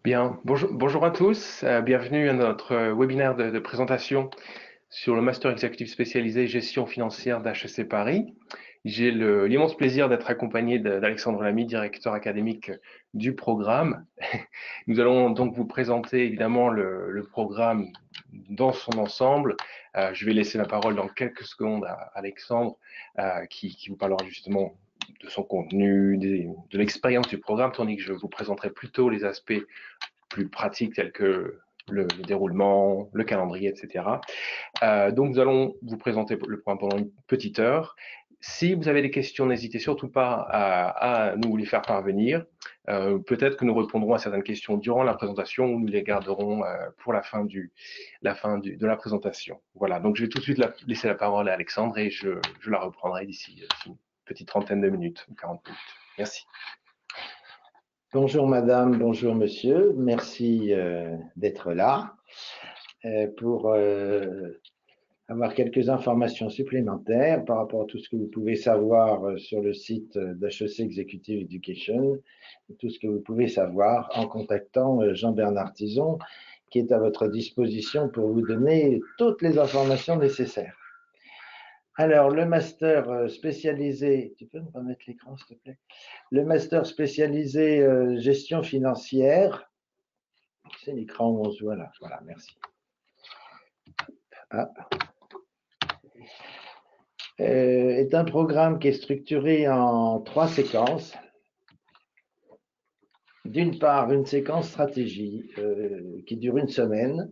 Bien, bonjour à tous, bienvenue à notre webinaire de présentation sur le Master Exécutif spécialisé gestion financière d'HEC Paris. J'ai l'immense plaisir d'être accompagné d'Alexandre Lamy, directeur académique du programme. Nous allons donc vous présenter évidemment le programme dans son ensemble. Je vais laisser la parole dans quelques secondes à Alexandre qui vous parlera justement de son contenu, de l'expérience du programme, tandis que je vous présenterai plutôt les aspects plus pratiques tels que le déroulement, le calendrier, etc. Donc nous allons vous présenter le programme pendant une petite heure. Si vous avez des questions, n'hésitez surtout pas à nous les faire parvenir. Peut-être que nous répondrons à certaines questions durant la présentation ou nous les garderons pour de la présentation. Voilà, donc je vais tout de suite laisser la parole à Alexandre et je la reprendrai d'ici une petite trentaine de minutes, 40 minutes. Merci. Bonjour madame, bonjour monsieur, merci d'être là pour avoir quelques informations supplémentaires par rapport à tout ce que vous pouvez savoir sur le site d'HEC Executive Education et tout ce que vous pouvez savoir en contactant Jean-Bernard Tison qui est à votre disposition pour vous donner toutes les informations nécessaires. Alors, le master spécialisé, tu peux me remettre l'écran s'il te plaît? Le master spécialisé gestion financière, c'est l'écran où on se voit là, voilà, merci. Est un programme qui est structuré en 3 séquences. D'une part, une séquence stratégie qui dure une semaine.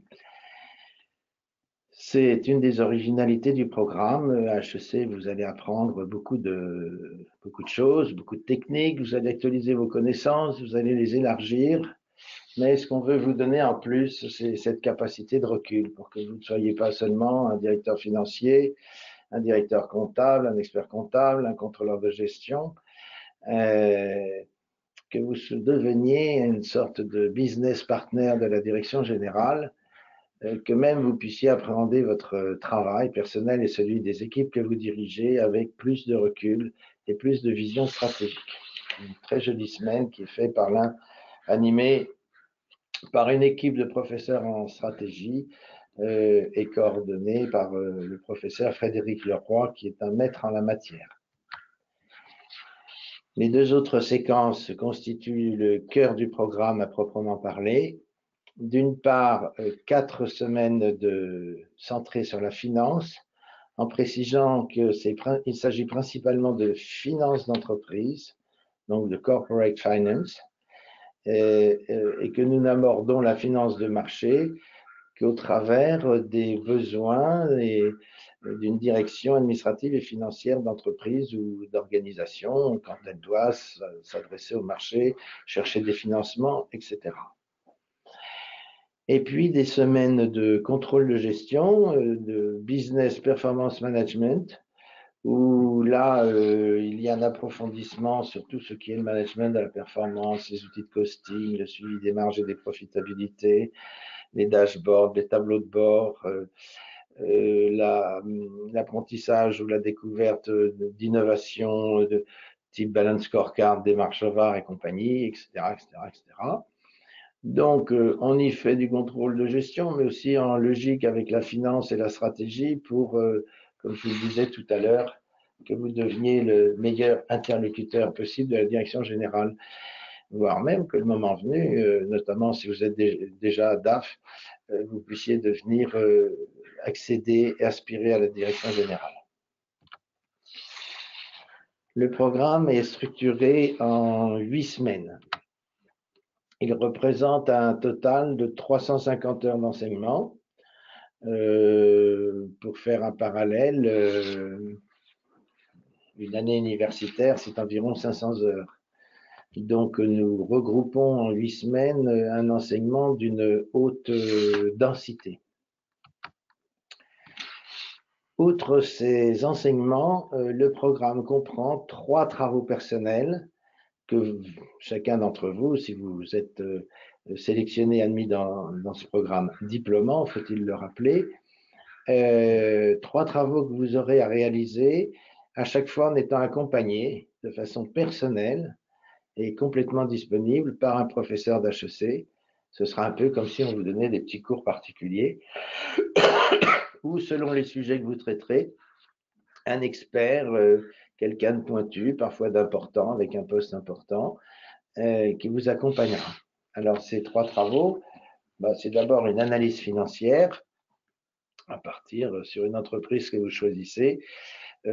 C'est une des originalités du programme. À HEC, vous allez apprendre beaucoup de choses, beaucoup de techniques, vous allez actualiser vos connaissances, vous allez les élargir. Mais ce qu'on veut vous donner en plus, c'est cette capacité de recul pour que vous ne soyez pas seulement un directeur financier, un directeur comptable, un expert comptable, un contrôleur de gestion, que vous deveniez une sorte de business partner de la direction générale, que même vous puissiez appréhender votre travail personnel et celui des équipes que vous dirigez avec plus de recul et plus de vision stratégique. Une très jolie semaine qui est faite animée par une équipe de professeurs en stratégie et coordonnée par le professeur Frédéric Leroy, qui est un maître en la matière. Les 2 autres séquences constituent le cœur du programme à proprement parler. D'une part, 4 semaines centrées sur la finance, en précisant qu'il s'agit principalement de finance d'entreprise, donc de corporate finance, et que nous n'abordons la finance de marché qu'au travers des besoins d'une direction administrative et financière d'entreprise ou d'organisation quand elle doit s'adresser au marché, chercher des financements, etc. Et puis des semaines de contrôle de gestion, de business performance management, où là, il y a un approfondissement sur tout ce qui est le management de la performance, les outils de costing, le suivi des marges et des profitabilités, les dashboards, les tableaux de bord, l'apprentissage ou la découverte d'innovations de type balance scorecard, démarche VAR et compagnie, etc., etc., etc. Donc, on y fait du contrôle de gestion, mais aussi en logique avec la finance et la stratégie pour, comme je vous le disais tout à l'heure, que vous deveniez le meilleur interlocuteur possible de la direction générale, voire même que le moment venu, notamment si vous êtes déjà DAF, vous puissiez devenir accéder et aspirer à la direction générale. Le programme est structuré en 8 semaines. Il représente un total de 350 heures d'enseignement. Pour faire un parallèle, une année universitaire, c'est environ 500 heures. Donc, nous regroupons en 8 semaines un enseignement d'une haute densité. Outre ces enseignements, le programme comprend 3 travaux personnels que chacun d'entre vous, si vous êtes sélectionné, admis dans ce programme diplômant, faut-il le rappeler, 3 travaux que vous aurez à réaliser, à chaque fois en étant accompagné de façon personnelle et complètement disponible par un professeur d'HEC Ce sera un peu comme si on vous donnait des petits cours particuliers où, selon les sujets que vous traiterez, un expert, quelqu'un de pointu, parfois d'important, avec un poste important, qui vous accompagnera. Alors, ces 3 travaux, c'est d'abord une analyse financière à partir sur une entreprise que vous choisissez,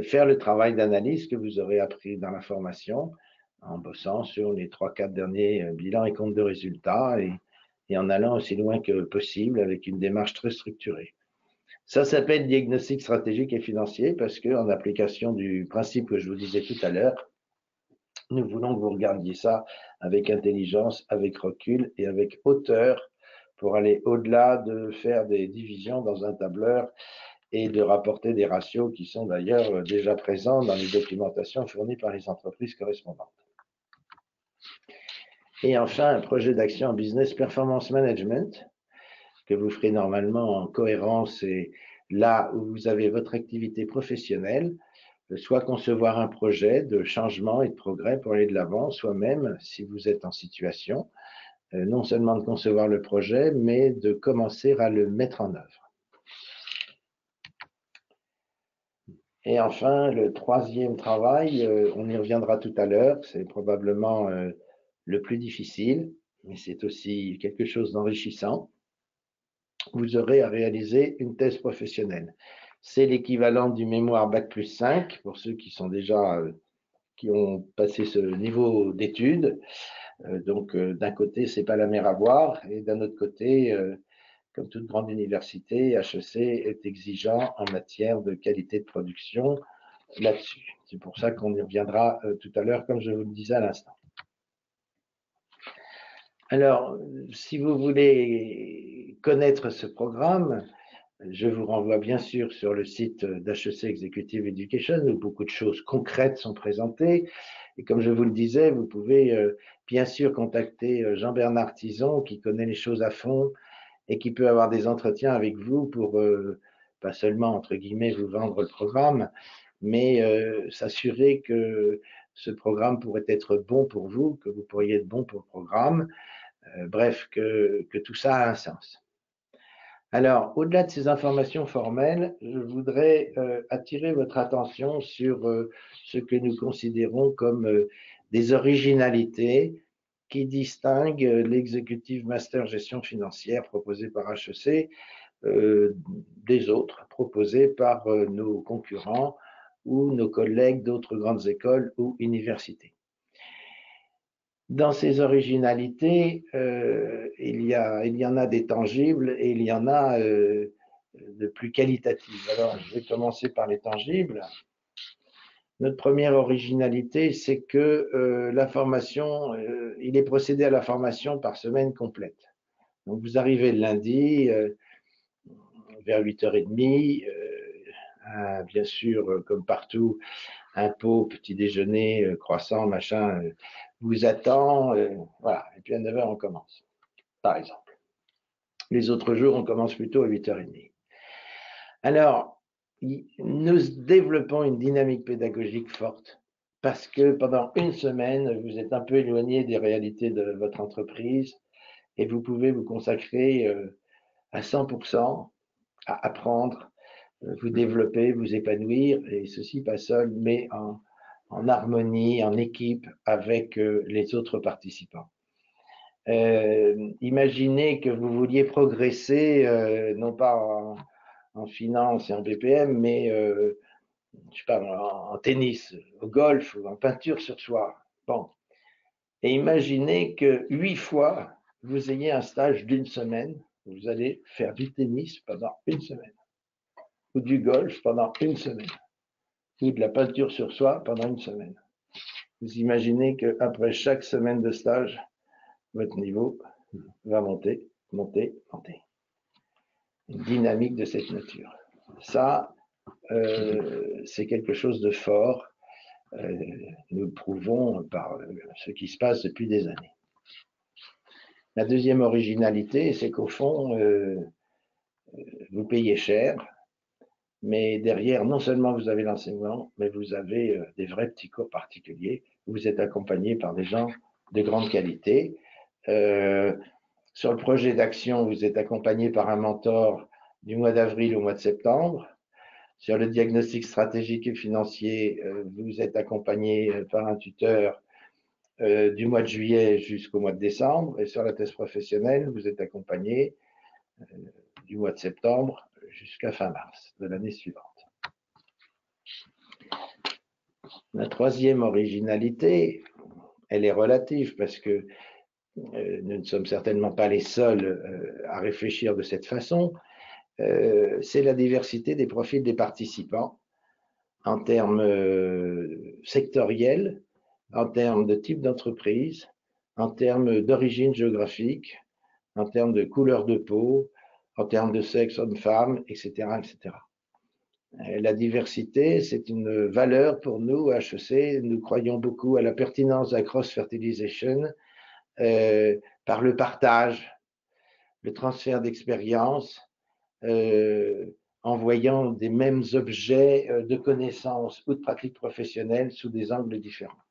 faire le travail d'analyse que vous aurez appris dans la formation en bossant sur les 3-4 derniers bilans et comptes de résultats et en allant aussi loin que possible avec une démarche très structurée. Ça s'appelle diagnostic stratégique et financier parce qu'en application du principe que je vous disais tout à l'heure, nous voulons que vous regardiez ça avec intelligence, avec recul et avec hauteur pour aller au-delà de faire des divisions dans un tableur et de rapporter des ratios qui sont d'ailleurs déjà présents dans les documentations fournies par les entreprises correspondantes. Et enfin, un projet d'action en business performance management que vous ferez normalement en cohérence et là où vous avez votre activité professionnelle, soit concevoir un projet de changement et de progrès pour aller de l'avant, soit même, si vous êtes en situation, non seulement de concevoir le projet, mais de commencer à le mettre en œuvre. Et enfin, le 3e travail, on y reviendra tout à l'heure, c'est probablement le plus difficile, mais c'est aussi quelque chose d'enrichissant. Vous aurez à réaliser une thèse professionnelle. C'est l'équivalent du mémoire Bac+5 pour ceux qui sont déjà, qui ont passé ce niveau d'études. Donc, d'un côté, c'est pas la mer à boire, et d'un autre côté, comme toute grande université, HEC est exigeant en matière de qualité de production là-dessus. C'est pour ça qu'on y reviendra tout à l'heure, comme je vous le disais à l'instant. Alors, si vous voulez connaître ce programme, je vous renvoie bien sûr sur le site d'HEC Executive Education où beaucoup de choses concrètes sont présentées. Et comme je vous le disais, vous pouvez bien sûr contacter Jean-Bernard Tison qui connaît les choses à fond et qui peut avoir des entretiens avec vous pour pas seulement, entre guillemets, vous vendre le programme, mais s'assurer que ce programme pourrait être bon pour vous, que vous pourriez être bon pour le programme, bref, que tout ça a un sens. Alors, au-delà de ces informations formelles, je voudrais attirer votre attention sur ce que nous considérons comme des originalités qui distinguent l'executive master gestion financière proposé par HEC des autres proposés par nos concurrents ou nos collègues d'autres grandes écoles ou universités. Dans ces originalités, il y en a des tangibles et il y en a de plus qualitatives. Alors, je vais commencer par les tangibles. Notre première originalité, c'est que la formation, il est procédé à la formation par semaine complète. Donc, vous arrivez le lundi vers 8h30, bien sûr, comme partout, un pot, petit déjeuner, croissant, machin, vous attend, voilà, et puis à 9h, on commence, par exemple. Les autres jours, on commence plutôt à 8h30. Alors, nous développons une dynamique pédagogique forte parce que pendant une semaine, vous êtes un peu éloigné des réalités de votre entreprise et vous pouvez vous consacrer à 100% à apprendre, vous développer, vous épanouir, et ceci pas seul, mais en harmonie, en équipe avec les autres participants. Imaginez que vous vouliez progresser, non pas en finance et en BPM, mais je sais pas, en tennis, au golf ou en peinture sur soie. Bon. Et imaginez que 8 fois, vous ayez un stage d'une semaine, vous allez faire du tennis pendant une semaine, ou du golf pendant une semaine, ou de la peinture sur soie pendant une semaine. Vous imaginez qu'après chaque semaine de stage, votre niveau va monter, monter, monter. Une dynamique de cette nature. Ça, c'est quelque chose de fort. Nous le prouvons par ce qui se passe depuis des années. La deuxième originalité, c'est qu'au fond, vous payez cher, mais derrière, non seulement vous avez l'enseignement, mais vous avez des vrais petits cours particuliers. Vous êtes accompagné par des gens de grande qualité. Sur le projet d'action, vous êtes accompagné par un mentor du mois d'avril au mois de septembre. Sur le diagnostic stratégique et financier, vous êtes accompagné par un tuteur du mois de juillet jusqu'au mois de décembre. Et sur la thèse professionnelle, vous êtes accompagné du mois de septembre jusqu'à fin mars de l'année suivante. La troisième originalité, elle est relative parce que nous ne sommes certainement pas les seuls à réfléchir de cette façon. C'est la diversité des profils des participants en termes sectoriels, en termes de type d'entreprise, en termes d'origine géographique, en termes de couleur de peau, en termes de sexe, homme-femme, etc., etc. La diversité, c'est une valeur pour nous, à HEC. Nous croyons beaucoup à la pertinence de la cross-fertilisation par le partage, le transfert d'expérience, en voyant des mêmes objets de connaissances ou de pratiques professionnelles sous des angles différents.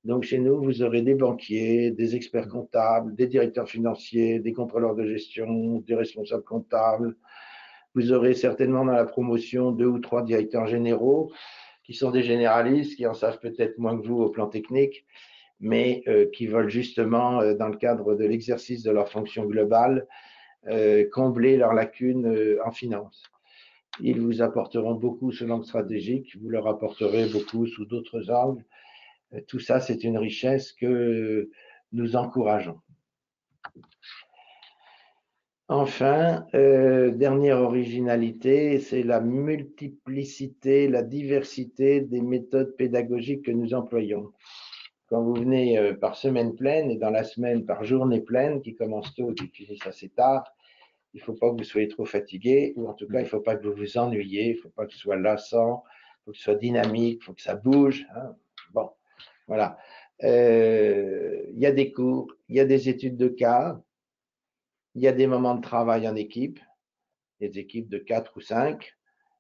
Donc, chez nous, vous aurez des banquiers, des experts comptables, des directeurs financiers, des contrôleurs de gestion, des responsables comptables. Vous aurez certainement dans la promotion 2 ou 3 directeurs généraux qui sont des généralistes, qui en savent peut-être moins que vous au plan technique, mais qui veulent justement, dans le cadre de l'exercice de leur fonction globale, combler leurs lacunes en finance. Ils vous apporteront beaucoup sous l'angle stratégique, vous leur apporterez beaucoup sous d'autres angles. Tout ça, c'est une richesse que nous encourageons. Enfin, dernière originalité, c'est la multiplicité, la diversité des méthodes pédagogiques que nous employons. Quand vous venez par semaine pleine et dans la semaine par journée pleine, qui commence tôt et qui finissent assez tard, il ne faut pas que vous soyez trop fatigué, ou en tout cas, il ne faut pas que vous vous ennuyiez, il ne faut pas que ce soit lassant, il faut que ce soit dynamique, il faut que ça bouge. Hein. Bon, voilà. Il y a des cours, il y a des études de cas, il y a des moments de travail en équipe, des équipes de 4 ou 5,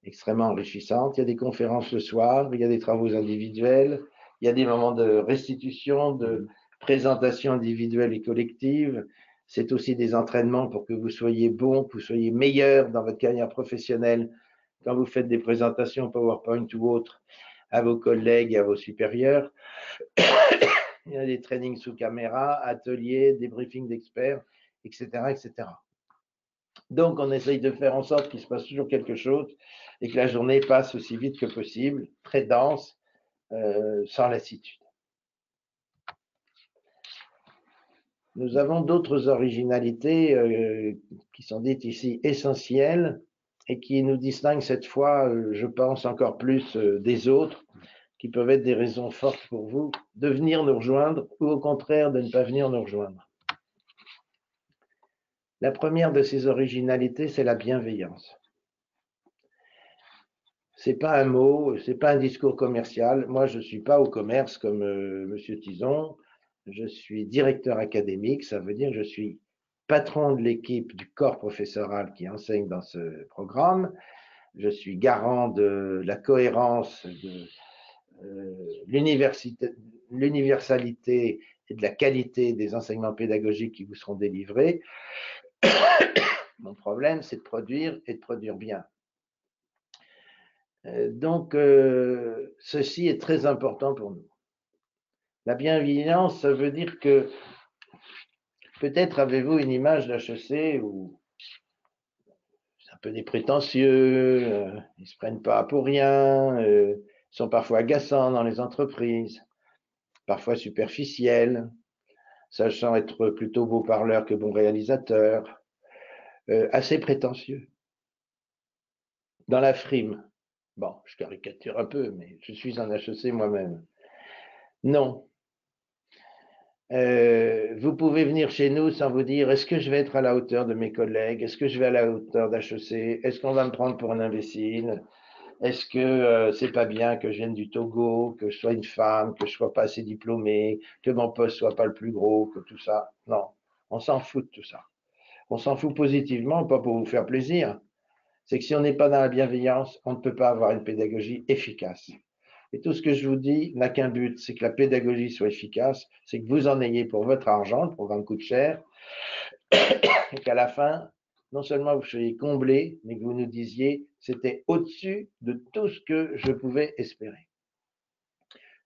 extrêmement enrichissantes. Il y a des conférences le soir, il y a des travaux individuels, il y a des moments de restitution, de présentation individuelle et collective. C'est aussi des entraînements pour que vous soyez bon, que vous soyez meilleur dans votre carrière professionnelle quand vous faites des présentations PowerPoint ou autres à vos collègues et à vos supérieurs. Il y a des trainings sous caméra, ateliers, des briefings d'experts, etc., etc. Donc, on essaye de faire en sorte qu'il se passe toujours quelque chose et que la journée passe aussi vite que possible, très dense, sans lassitude. Nous avons d'autres originalités qui sont dites ici essentielles et qui nous distinguent cette fois, je pense, encore plus des autres, qui peuvent être des raisons fortes pour vous de venir nous rejoindre ou au contraire de ne pas venir nous rejoindre. La première de ces originalités, c'est la bienveillance. C'est pas un mot, c'est pas un discours commercial. Moi, je suis pas au commerce comme Monsieur Tison. Je suis directeur académique. Ça veut dire que je suis patron de l'équipe du corps professoral qui enseigne dans ce programme. Je suis garant de la cohérence, de l'universalité et de la qualité des enseignements pédagogiques qui vous seront délivrés. Mon problème, c'est de produire et de produire bien. Donc, ceci est très important pour nous. La bienveillance, ça veut dire que peut-être avez-vous une image d'HEC où c'est un peu des prétentieux, ils ne se prennent pas pour rien, ils sont parfois agaçants dans les entreprises, parfois superficiels, sachant être plutôt beaux parleurs que bons réalisateurs, assez prétentieux. Dans la frime, bon, je caricature un peu, mais je suis un HEC moi-même. Non. Vous pouvez venir chez nous sans vous dire est-ce que je vais être à la hauteur de mes collègues, est-ce que je vais à la hauteur d'HEC, est-ce qu'on va me prendre pour un imbécile, est-ce que c'est pas bien que je vienne du Togo, que je sois une femme, que je sois pas assez diplômée, que mon poste soit pas le plus gros, que tout ça. Non, on s'en fout de tout ça. On s'en fout positivement, pas pour vous faire plaisir. C'est que si on n'est pas dans la bienveillance, on ne peut pas avoir une pédagogie efficace. Et tout ce que je vous dis n'a qu'un but, c'est que la pédagogie soit efficace, c'est que vous en ayez pour votre argent, le programme coûte cher, et qu'à la fin, non seulement vous soyez comblés, mais que vous nous disiez c'était au-dessus de tout ce que je pouvais espérer.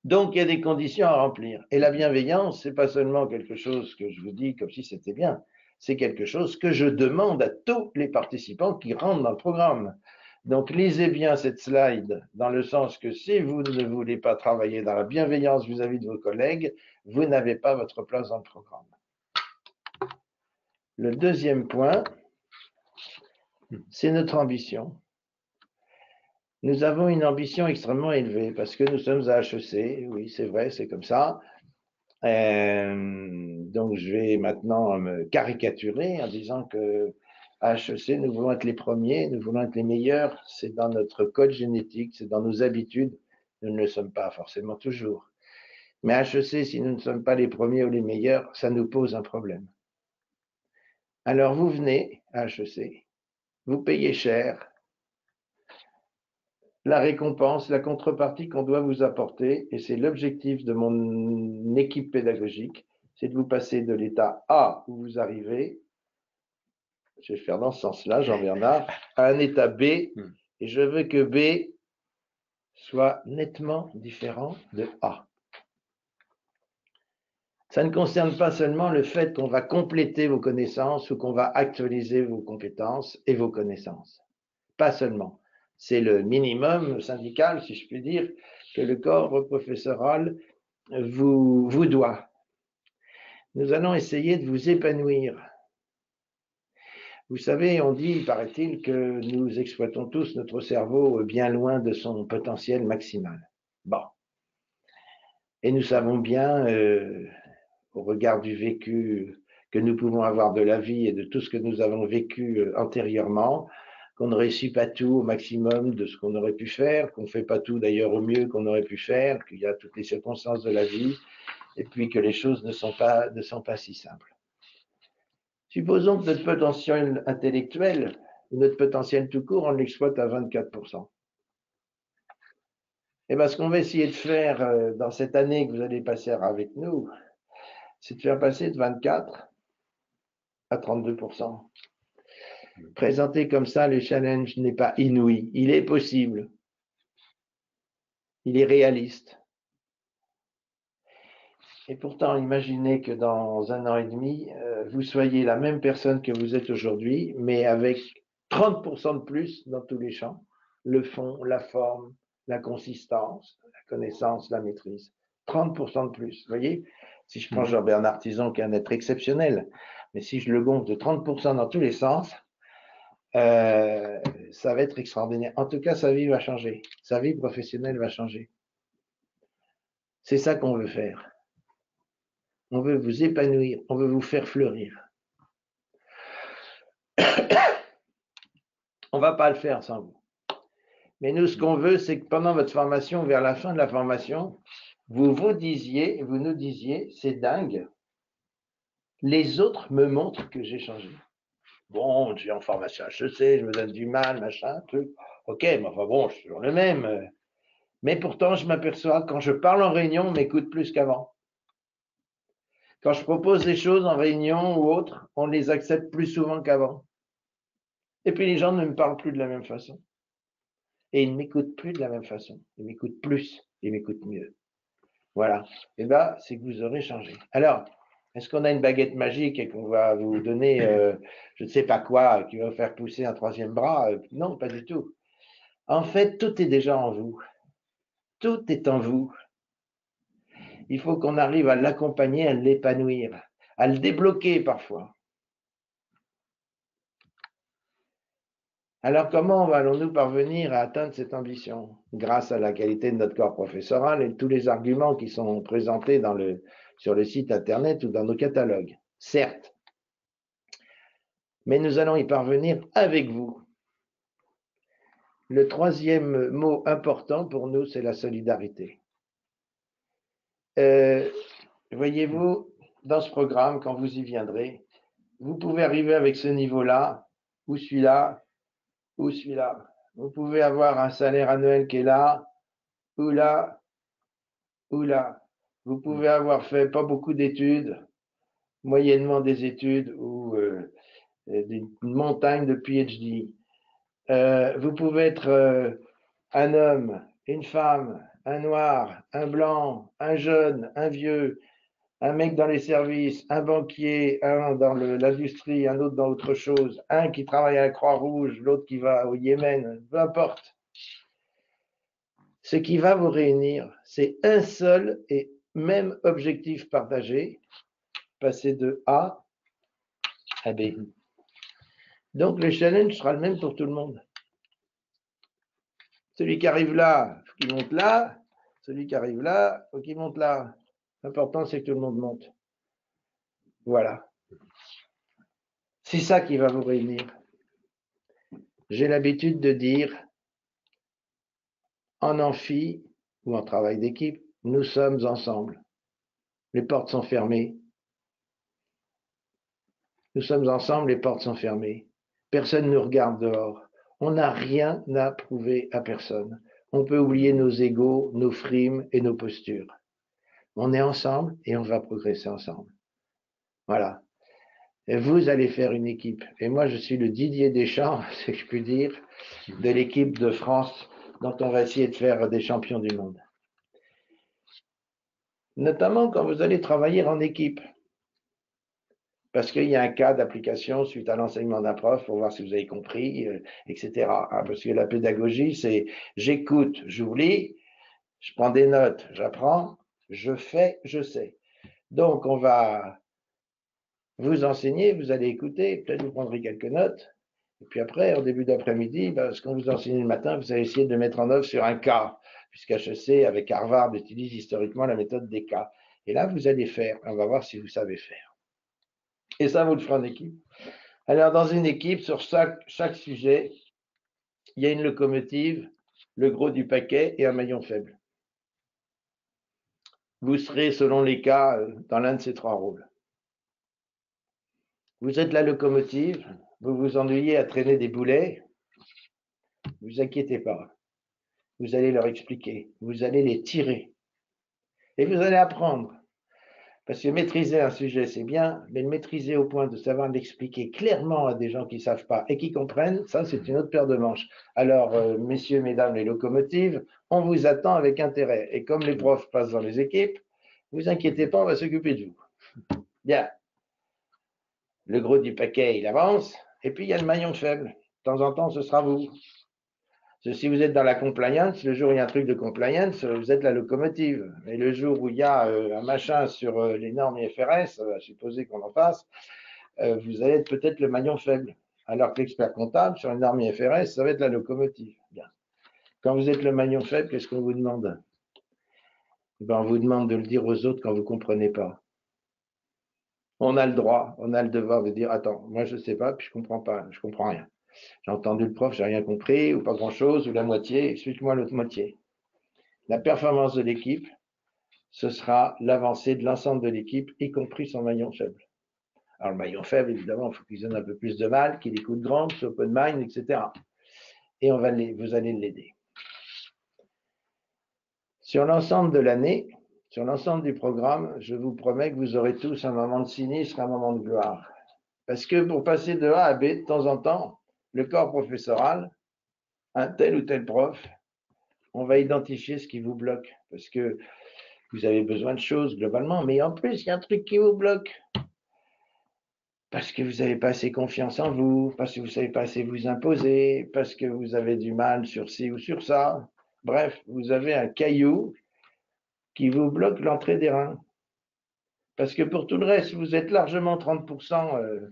Donc, il y a des conditions à remplir. Et la bienveillance, c'est pas seulement quelque chose que je vous dis comme si c'était bien, c'est quelque chose que je demande à tous les participants qui rentrent dans le programme. Donc, lisez bien cette slide dans le sens que si vous ne voulez pas travailler dans la bienveillance vis-à-vis de vos collègues, vous n'avez pas votre place dans le programme. Le deuxième point, c'est notre ambition. Nous avons une ambition extrêmement élevée parce que nous sommes à HEC, oui, c'est vrai, c'est comme ça. Donc, je vais maintenant me caricaturer en disant que à HEC, nous voulons être les premiers, nous voulons être les meilleurs. C'est dans notre code génétique, c'est dans nos habitudes. Nous ne le sommes pas forcément toujours. Mais à HEC, si nous ne sommes pas les premiers ou les meilleurs, ça nous pose un problème. Alors, vous venez à HEC, vous payez cher. La récompense, la contrepartie qu'on doit vous apporter, et c'est l'objectif de mon équipe pédagogique, c'est de vous passer de l'état A où vous arrivez, je vais faire dans ce sens-là, Jean-Bernard, à un état B, et je veux que B soit nettement différent de A. Ça ne concerne pas seulement le fait qu'on va compléter vos connaissances ou qu'on va actualiser vos compétences et vos connaissances. Pas seulement. C'est le minimum syndical, si je puis dire, que le corps professoral vous doit. Nous allons essayer de vous épanouir. Vous savez, on dit, paraît-il, que nous exploitons tous notre cerveau bien loin de son potentiel maximal. Bon. Et nous savons bien, au regard du vécu que nous pouvons avoir de la vie et de tout ce que nous avons vécu antérieurement, qu'on ne réussit pas tout au maximum de ce qu'on aurait pu faire, qu'on ne fait pas tout d'ailleurs au mieux qu'on aurait pu faire, qu'il y a toutes les circonstances de la vie, et puis que les choses ne sont pas si simples. Supposons que notre potentiel intellectuel, notre potentiel tout court, on l'exploite à 24%. Et bien, ce qu'on va essayer de faire dans cette année que vous allez passer avec nous, c'est de faire passer de 24 à 32%. Présenté comme ça, le challenge n'est pas inouï. Il est possible. Il est réaliste. Et pourtant, imaginez que dans 1 an et demi, vous soyez la même personne que vous êtes aujourd'hui, mais avec 30% de plus dans tous les champs. Le fond, la forme, la consistance, la connaissance, la maîtrise. 30% de plus. Vous voyez, si je prends Jean-Bernard Tison, qui est un être exceptionnel, mais si je le gonfle de 30% dans tous les sens, ça va être extraordinaire. En tout cas, sa vie va changer. Sa vie professionnelle va changer. C'est ça qu'on veut faire. On veut vous épanouir. On veut vous faire fleurir. On ne va pas le faire sans vous. Mais nous, ce qu'on veut, c'est que pendant votre formation, vers la fin de la formation, vous nous disiez, c'est dingue. Les autres me montrent que j'ai changé. Bon, je suis en formation HEC, je me donne du mal, machin, truc. Ok, mais enfin bon, je suis toujours le même. Mais pourtant, je m'aperçois, quand je parle en réunion, on m'écoute plus qu'avant. Quand je propose des choses en réunion ou autre, on les accepte plus souvent qu'avant. Et puis les gens ne me parlent plus de la même façon. Et ils ne m'écoutent plus de la même façon. Ils m'écoutent plus, ils m'écoutent mieux. Voilà. Et bien, c'est que vous aurez changé. Alors, est-ce qu'on a une baguette magique et qu'on va vous donner, je ne sais pas quoi, qui va faire pousser un troisième bras? Non, pas du tout. En fait, tout est déjà en vous. Tout est en vous. Il faut qu'on arrive à l'accompagner, à l'épanouir, à le débloquer parfois. Alors, comment allons-nous parvenir à atteindre cette ambition? Grâce à la qualité de notre corps professoral et tous les arguments qui sont présentés sur le site Internet ou dans nos catalogues. Certes, mais nous allons y parvenir avec vous. Le troisième mot important pour nous, c'est la solidarité. Voyez-vous, dans ce programme, quand vous y viendrez, vous pouvez arriver avec ce niveau-là, ou celui-là, ou celui-là. Vous pouvez avoir un salaire annuel qui est là, ou là, ou là. Vous pouvez avoir fait pas beaucoup d'études, moyennement des études ou une montagne de PhD. Vous pouvez être un homme, une femme, un noir, un blanc, un jeune, un vieux, un mec dans les services, un banquier, un dans l'industrie, un autre dans autre chose, un qui travaille à la Croix-Rouge, l'autre qui va au Yémen, peu importe. Ce qui va vous réunir, c'est un seul et même objectif partagé, passer de A à B. Donc le challenge sera le même pour tout le monde. Celui qui arrive là, il faut qu'il monte là. Celui qui arrive là, il faut qu'il monte là. L'important, c'est que tout le monde monte. Voilà. C'est ça qui va vous réunir. J'ai l'habitude de dire, en amphi ou en travail d'équipe, nous sommes ensemble. Les portes sont fermées. Nous sommes ensemble, les portes sont fermées. Personne ne nous regarde dehors. On n'a rien à prouver à personne. On peut oublier nos égos, nos frimes et nos postures. On est ensemble et on va progresser ensemble. Voilà. Et vous allez faire une équipe. Et moi, je suis le Didier Deschamps, si je puis dire, de l'équipe de France dont on va essayer de faire des champions du monde. Notamment quand vous allez travailler en équipe. Parce qu'il y a un cas d'application suite à l'enseignement d'un prof pour voir si vous avez compris, etc. Parce que la pédagogie, c'est j'écoute, j'oublie, je prends des notes, j'apprends, je fais, je sais. Donc, on va vous enseigner, vous allez écouter, peut-être vous prendrez quelques notes. Et puis après, en début d'après-midi, ce qu'on vous enseigne le matin, vous allez essayer de le mettre en œuvre sur un cas, puisqu'HEC, avec Harvard, utilise historiquement la méthode des cas. Et là, vous allez faire. On va voir si vous savez faire. Et ça, vous le ferez en équipe. Alors, dans une équipe, sur chaque sujet, il y a une locomotive, le gros du paquet et un maillon faible. Vous serez, selon les cas, dans l'un de ces trois rôles. Vous êtes la locomotive, vous vous ennuyez à traîner des boulets, ne vous inquiétez pas. Vous allez leur expliquer, vous allez les tirer. Et vous allez apprendre. Parce que maîtriser un sujet, c'est bien, mais le maîtriser au point de savoir l'expliquer clairement à des gens qui ne savent pas et qui comprennent, ça, c'est une autre paire de manches. Alors, messieurs, mesdames les locomotives, on vous attend avec intérêt. Et comme les profs passent dans les équipes, vous inquiétez pas, on va s'occuper de vous. Bien. Le gros du paquet, il avance. Et puis, il y a le maillon faible. De temps en temps, ce sera vous. Si vous êtes dans la compliance, le jour où il y a un truc de compliance, vous êtes la locomotive. Mais le jour où il y a un machin sur les normes IFRS, à supposer qu'on en fasse, vous allez être peut-être le maillon faible. Alors que l'expert comptable, sur une norme IFRS, ça va être la locomotive. Bien. Quand vous êtes le maillon faible, qu'est-ce qu'on vous demande? On vous demande de le dire aux autres quand vous ne comprenez pas. On a le droit, on a le devoir de dire, attends, moi je ne sais pas, puis je ne comprends pas, je ne comprends rien. J'ai entendu le prof, j'ai rien compris, ou pas grand-chose, ou la moitié, explique-moi l'autre moitié. La performance de l'équipe, ce sera l'avancée de l'ensemble de l'équipe, y compris son maillon faible. Alors, le maillon faible, évidemment, il faut qu'il donne un peu plus de mal, qu'il écoute grand, qu'il soit open mind, etc. Et vous allez l'aider. Sur l'ensemble de l'année, sur l'ensemble du programme, je vous promets que vous aurez tous un moment de sinistre, un moment de gloire. Parce que pour passer de A à B, de temps en temps, le corps professoral, un tel ou tel prof, on va identifier ce qui vous bloque. Parce que vous avez besoin de choses globalement, mais en plus, il y a un truc qui vous bloque. Parce que vous n'avez pas assez confiance en vous, parce que vous ne savez pas assez vous imposer, parce que vous avez du mal sur ci ou sur ça. Bref, vous avez un caillou qui vous bloque l'entrée des reins. Parce que pour tout le reste, vous êtes largement 30%,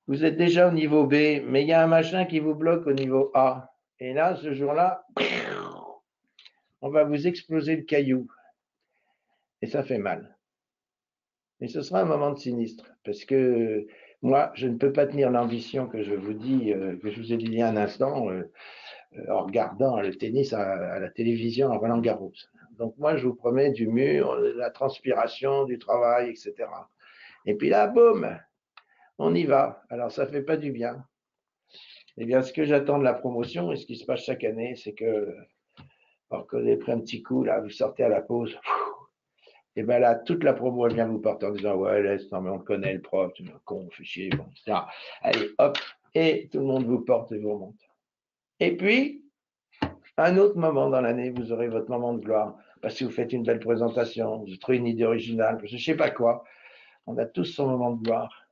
vous êtes déjà au niveau B, mais il y a un machin qui vous bloque au niveau A. Et là, ce jour-là, on va vous exploser le caillou. Et ça fait mal. Et ce sera un moment de sinistre, parce que moi, je ne peux pas tenir l'ambition que je vous dis, que je vous ai dit il y a un instant, en regardant le tennis à la télévision à Roland-Garros. Donc moi, je vous promets du mur, de la transpiration, du travail, etc. Et puis là, boum, on y va. Alors ça fait pas du bien. Eh bien, ce que j'attends de la promotion et ce qui se passe chaque année, c'est que, alors que vous avez pris un petit coup, là, vous sortez à la pause, Et bien là, toute la promo, elle vient vous porter en disant, ouais, laisse, non, mais on connaît le prof, tu es un con, fait chier, bon, etc. Allez, hop, et tout le monde vous porte et vous remonte. Et puis, un autre moment dans l'année, vous aurez votre moment de gloire, parce que vous faites une belle présentation, vous trouvez une idée originale, je ne sais pas quoi. On a tous son moment de gloire.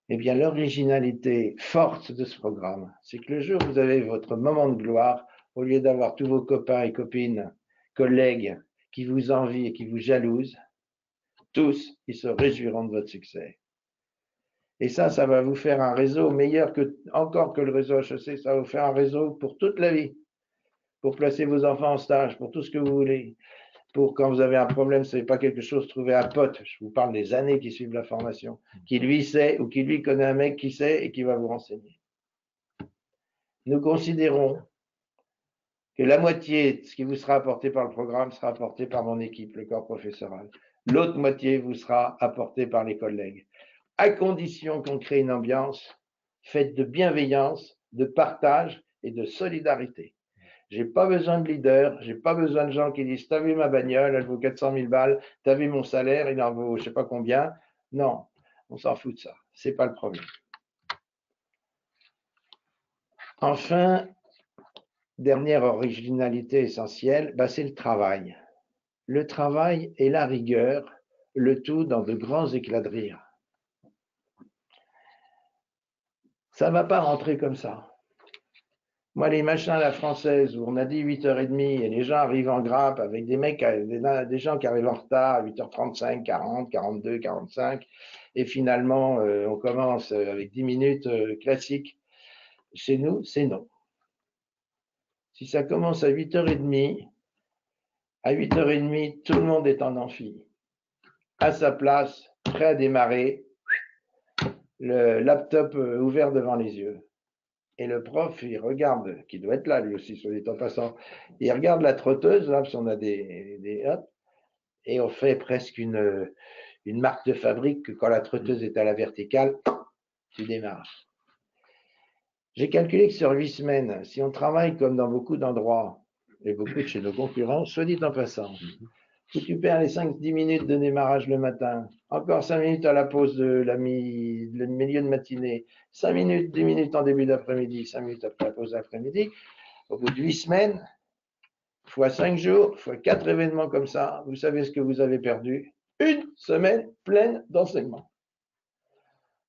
Eh bien, l'originalité forte de ce programme, c'est que le jour où vous avez votre moment de gloire, au lieu d'avoir tous vos copains et copines, collègues qui vous envient et qui vous jalousent, tous, ils se réjouiront de votre succès. Et ça va vous faire un réseau meilleur encore que le réseau HEC, ça va vous faire un réseau pour toute la vie, pour placer vos enfants en stage, pour tout ce que vous voulez, pour quand vous avez un problème, ce n'est pas quelque chose, trouver un pote, je vous parle des années qui suivent la formation, qui lui sait ou qui lui connaît un mec qui sait et qui va vous renseigner. Nous considérons que la moitié de ce qui vous sera apporté par le programme sera apporté par mon équipe, le corps professoral. L'autre moitié vous sera apportée par les collègues, à condition qu'on crée une ambiance faite de bienveillance, de partage et de solidarité. J'ai pas besoin de leader, j'ai pas besoin de gens qui disent t'as vu ma bagnole, elle vaut 400 000 balles, t'as vu mon salaire, il en vaut je sais pas combien. Non, on s'en fout de ça, c'est pas le problème. Enfin, dernière originalité essentielle, c'est le travail. Le travail et la rigueur, le tout dans de grands éclats de rire. Ça va pas rentrer comme ça. Moi, les machins à la française où on a dit 8h30 et les gens arrivent en grappe avec des mecs, des gens qui arrivent en retard à 8h35, 40, 42, 45, et finalement, on commence avec 10 minutes classiques. Chez nous, c'est non. Si ça commence à 8h30, à 8h30, tout le monde est en amphi, à sa place, prêt à démarrer, le laptop ouvert devant les yeux. Et le prof, il regarde, qui doit être là lui aussi, soit dit en passant, il regarde la trotteuse, là, parce qu'on a des hop, et on fait presque une marque de fabrique que quand la trotteuse est à la verticale, tu démarres. J'ai calculé que sur 8 semaines, si on travaille comme dans beaucoup d'endroits, et beaucoup de chez nos concurrents, soit dit en passant, si tu perds les 5-10 minutes de démarrage le matin, encore 5 minutes à la pause de le milieu de matinée, 5 minutes, 10 minutes en début d'après-midi, 5 minutes après la pause d'après-midi, au bout de 8 semaines, fois 5 jours, fois 4 événements comme ça, vous savez ce que vous avez perdu? Une semaine pleine d'enseignement.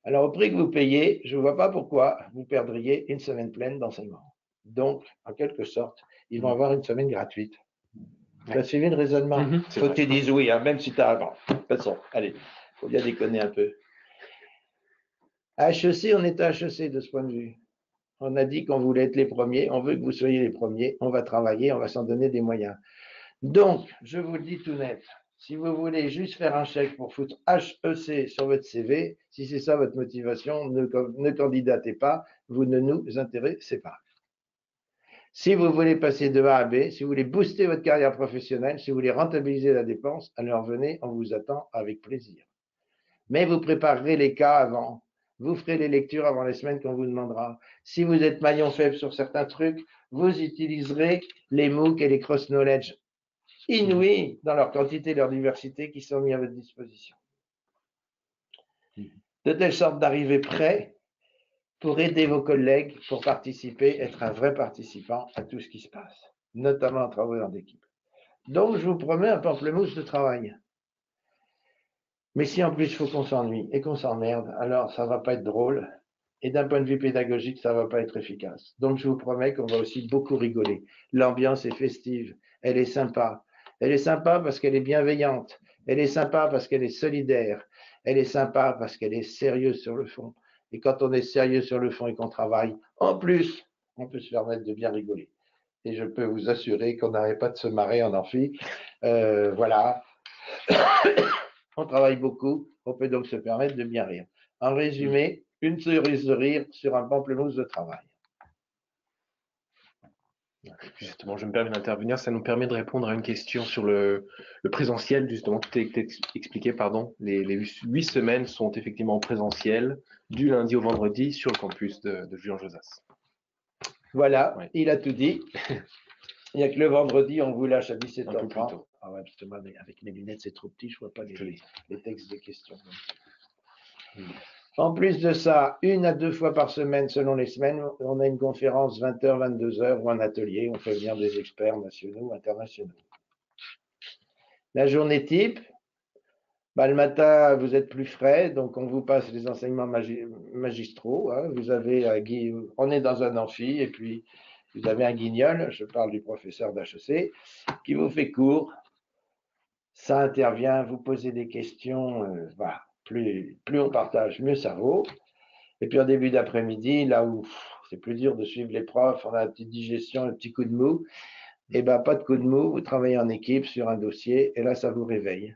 Alors, au prix que vous payez, je ne vois pas pourquoi vous perdriez une semaine pleine d'enseignement. Donc, en quelque sorte, ils vont avoir une semaine gratuite. Tu as suivi le raisonnement? Faut que tu dises oui, hein, même si tu as... Bon, de toute façon, allez, il faut bien déconner un peu. À HEC, on est à HEC de ce point de vue. On a dit qu'on voulait être les premiers, on veut que vous soyez les premiers, on va travailler, on va s'en donner des moyens. Donc, je vous le dis tout net, si vous voulez juste faire un chèque pour foutre HEC sur votre CV, si c'est ça votre motivation, ne candidatez pas, vous ne nous intéressez pas. Si vous voulez passer de A à B, si vous voulez booster votre carrière professionnelle, si vous voulez rentabiliser la dépense, alors venez, on vous attend avec plaisir. Mais vous préparerez les cas avant. Vous ferez les lectures avant les semaines qu'on vous demandera. Si vous êtes maillon faible sur certains trucs, vous utiliserez les MOOC et les cross-knowledge inouïs dans leur quantité et leur diversité qui sont mis à votre disposition. De telle sorte d'arriver prêt pour aider vos collègues, pour participer, être un vrai participant à tout ce qui se passe, notamment en travaux en équipe. Donc, je vous promets un pamplemousse de travail. Mais si en plus il faut qu'on s'ennuie et qu'on s'emmerde, alors ça ne va pas être drôle. Et d'un point de vue pédagogique, ça ne va pas être efficace. Donc, je vous promets qu'on va aussi beaucoup rigoler. L'ambiance est festive, elle est sympa. Elle est sympa parce qu'elle est bienveillante. Elle est sympa parce qu'elle est solidaire. Elle est sympa parce qu'elle est sérieuse sur le fond. Et quand on est sérieux sur le fond et qu'on travaille, en plus, on peut se permettre de bien rigoler. Et je peux vous assurer qu'on n'arrête pas de se marrer en amphi. Voilà. On travaille beaucoup, on peut donc se permettre de bien rire. En résumé, une cerise de rire sur un pamplemousse de travail. Justement, je me permets d'intervenir. Ça nous permet de répondre à une question sur le présentiel, justement, qui t'es expliqué, pardon. Les 8 semaines sont effectivement en présentiel, du lundi au vendredi, sur le campus de Juan-Josas. Voilà, ouais. Il a tout dit. Il n'y a que le vendredi, on vous lâche à 17h30. Ah ouais, parce que moi, avec mes lunettes, c'est trop petit, je ne vois pas les textes des questions. En plus de ça, 1 à 2 fois par semaine, selon les semaines, on a une conférence 20h, 22h ou un atelier. On fait venir des experts nationaux ou internationaux. La journée type, le matin, vous êtes plus frais, donc on vous passe les enseignements magistraux. Hein. Vous avez on est dans un amphi, et puis vous avez un guignol, je parle du professeur d'HEC, qui vous fait cours. Ça intervient, vous posez des questions, voilà. Plus on partage, mieux ça vaut. Et puis en début d'après-midi, là où c'est plus dur de suivre les profs, on a une petite digestion, un petit coup de mou. Et bien, pas de coup de mou, vous travaillez en équipe sur un dossier, et là, ça vous réveille.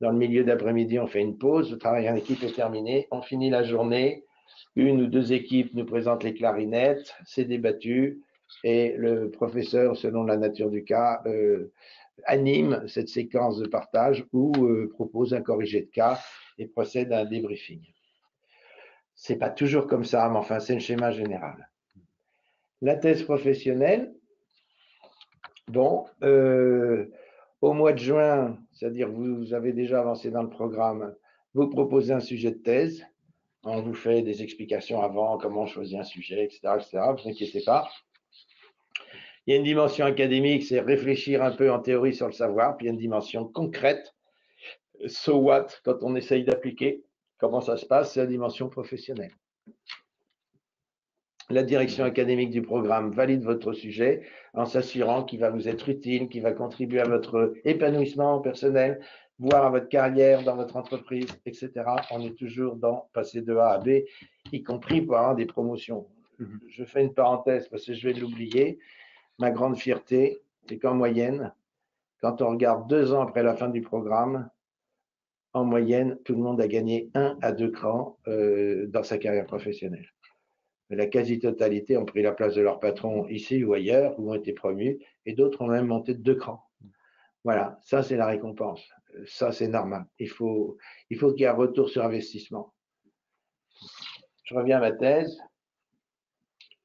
Dans le milieu d'après-midi, on fait une pause, le travail en équipe est terminé, on finit la journée, 1 ou 2 équipes nous présentent les clarinettes, c'est débattu, et le professeur, selon la nature du cas, anime cette séquence de partage ou propose un corrigé de cas et procède à un débriefing. C'est pas toujours comme ça, mais enfin, c'est le schéma général. La thèse professionnelle, bon, au mois de juin, c'est-à-dire vous avez déjà avancé dans le programme, vous proposez un sujet de thèse, on vous fait des explications avant, comment on choisit un sujet, etc., etc., vous inquiétez pas. Il y a une dimension académique, c'est réfléchir un peu en théorie sur le savoir, puis il y a une dimension concrète, so what, quand on essaye d'appliquer, comment ça se passe, c'est la dimension professionnelle. La direction académique du programme valide votre sujet en s'assurant qu'il va vous être utile, qu'il va contribuer à votre épanouissement personnel, voire à votre carrière dans votre entreprise, etc. On est toujours dans passer de A à B, y compris pour avoir des promotions. Je fais une parenthèse parce que je vais l'oublier. Ma grande fierté, c'est qu'en moyenne, quand on regarde 2 ans après la fin du programme, en moyenne, tout le monde a gagné 1 à 2 crans dans sa carrière professionnelle. La quasi-totalité ont pris la place de leur patron ici ou ailleurs, ou ont été promus, et d'autres ont même monté de 2 crans. Voilà, ça c'est la récompense. Ça c'est normal. Il faut qu'il y ait un retour sur investissement. Je reviens à ma thèse.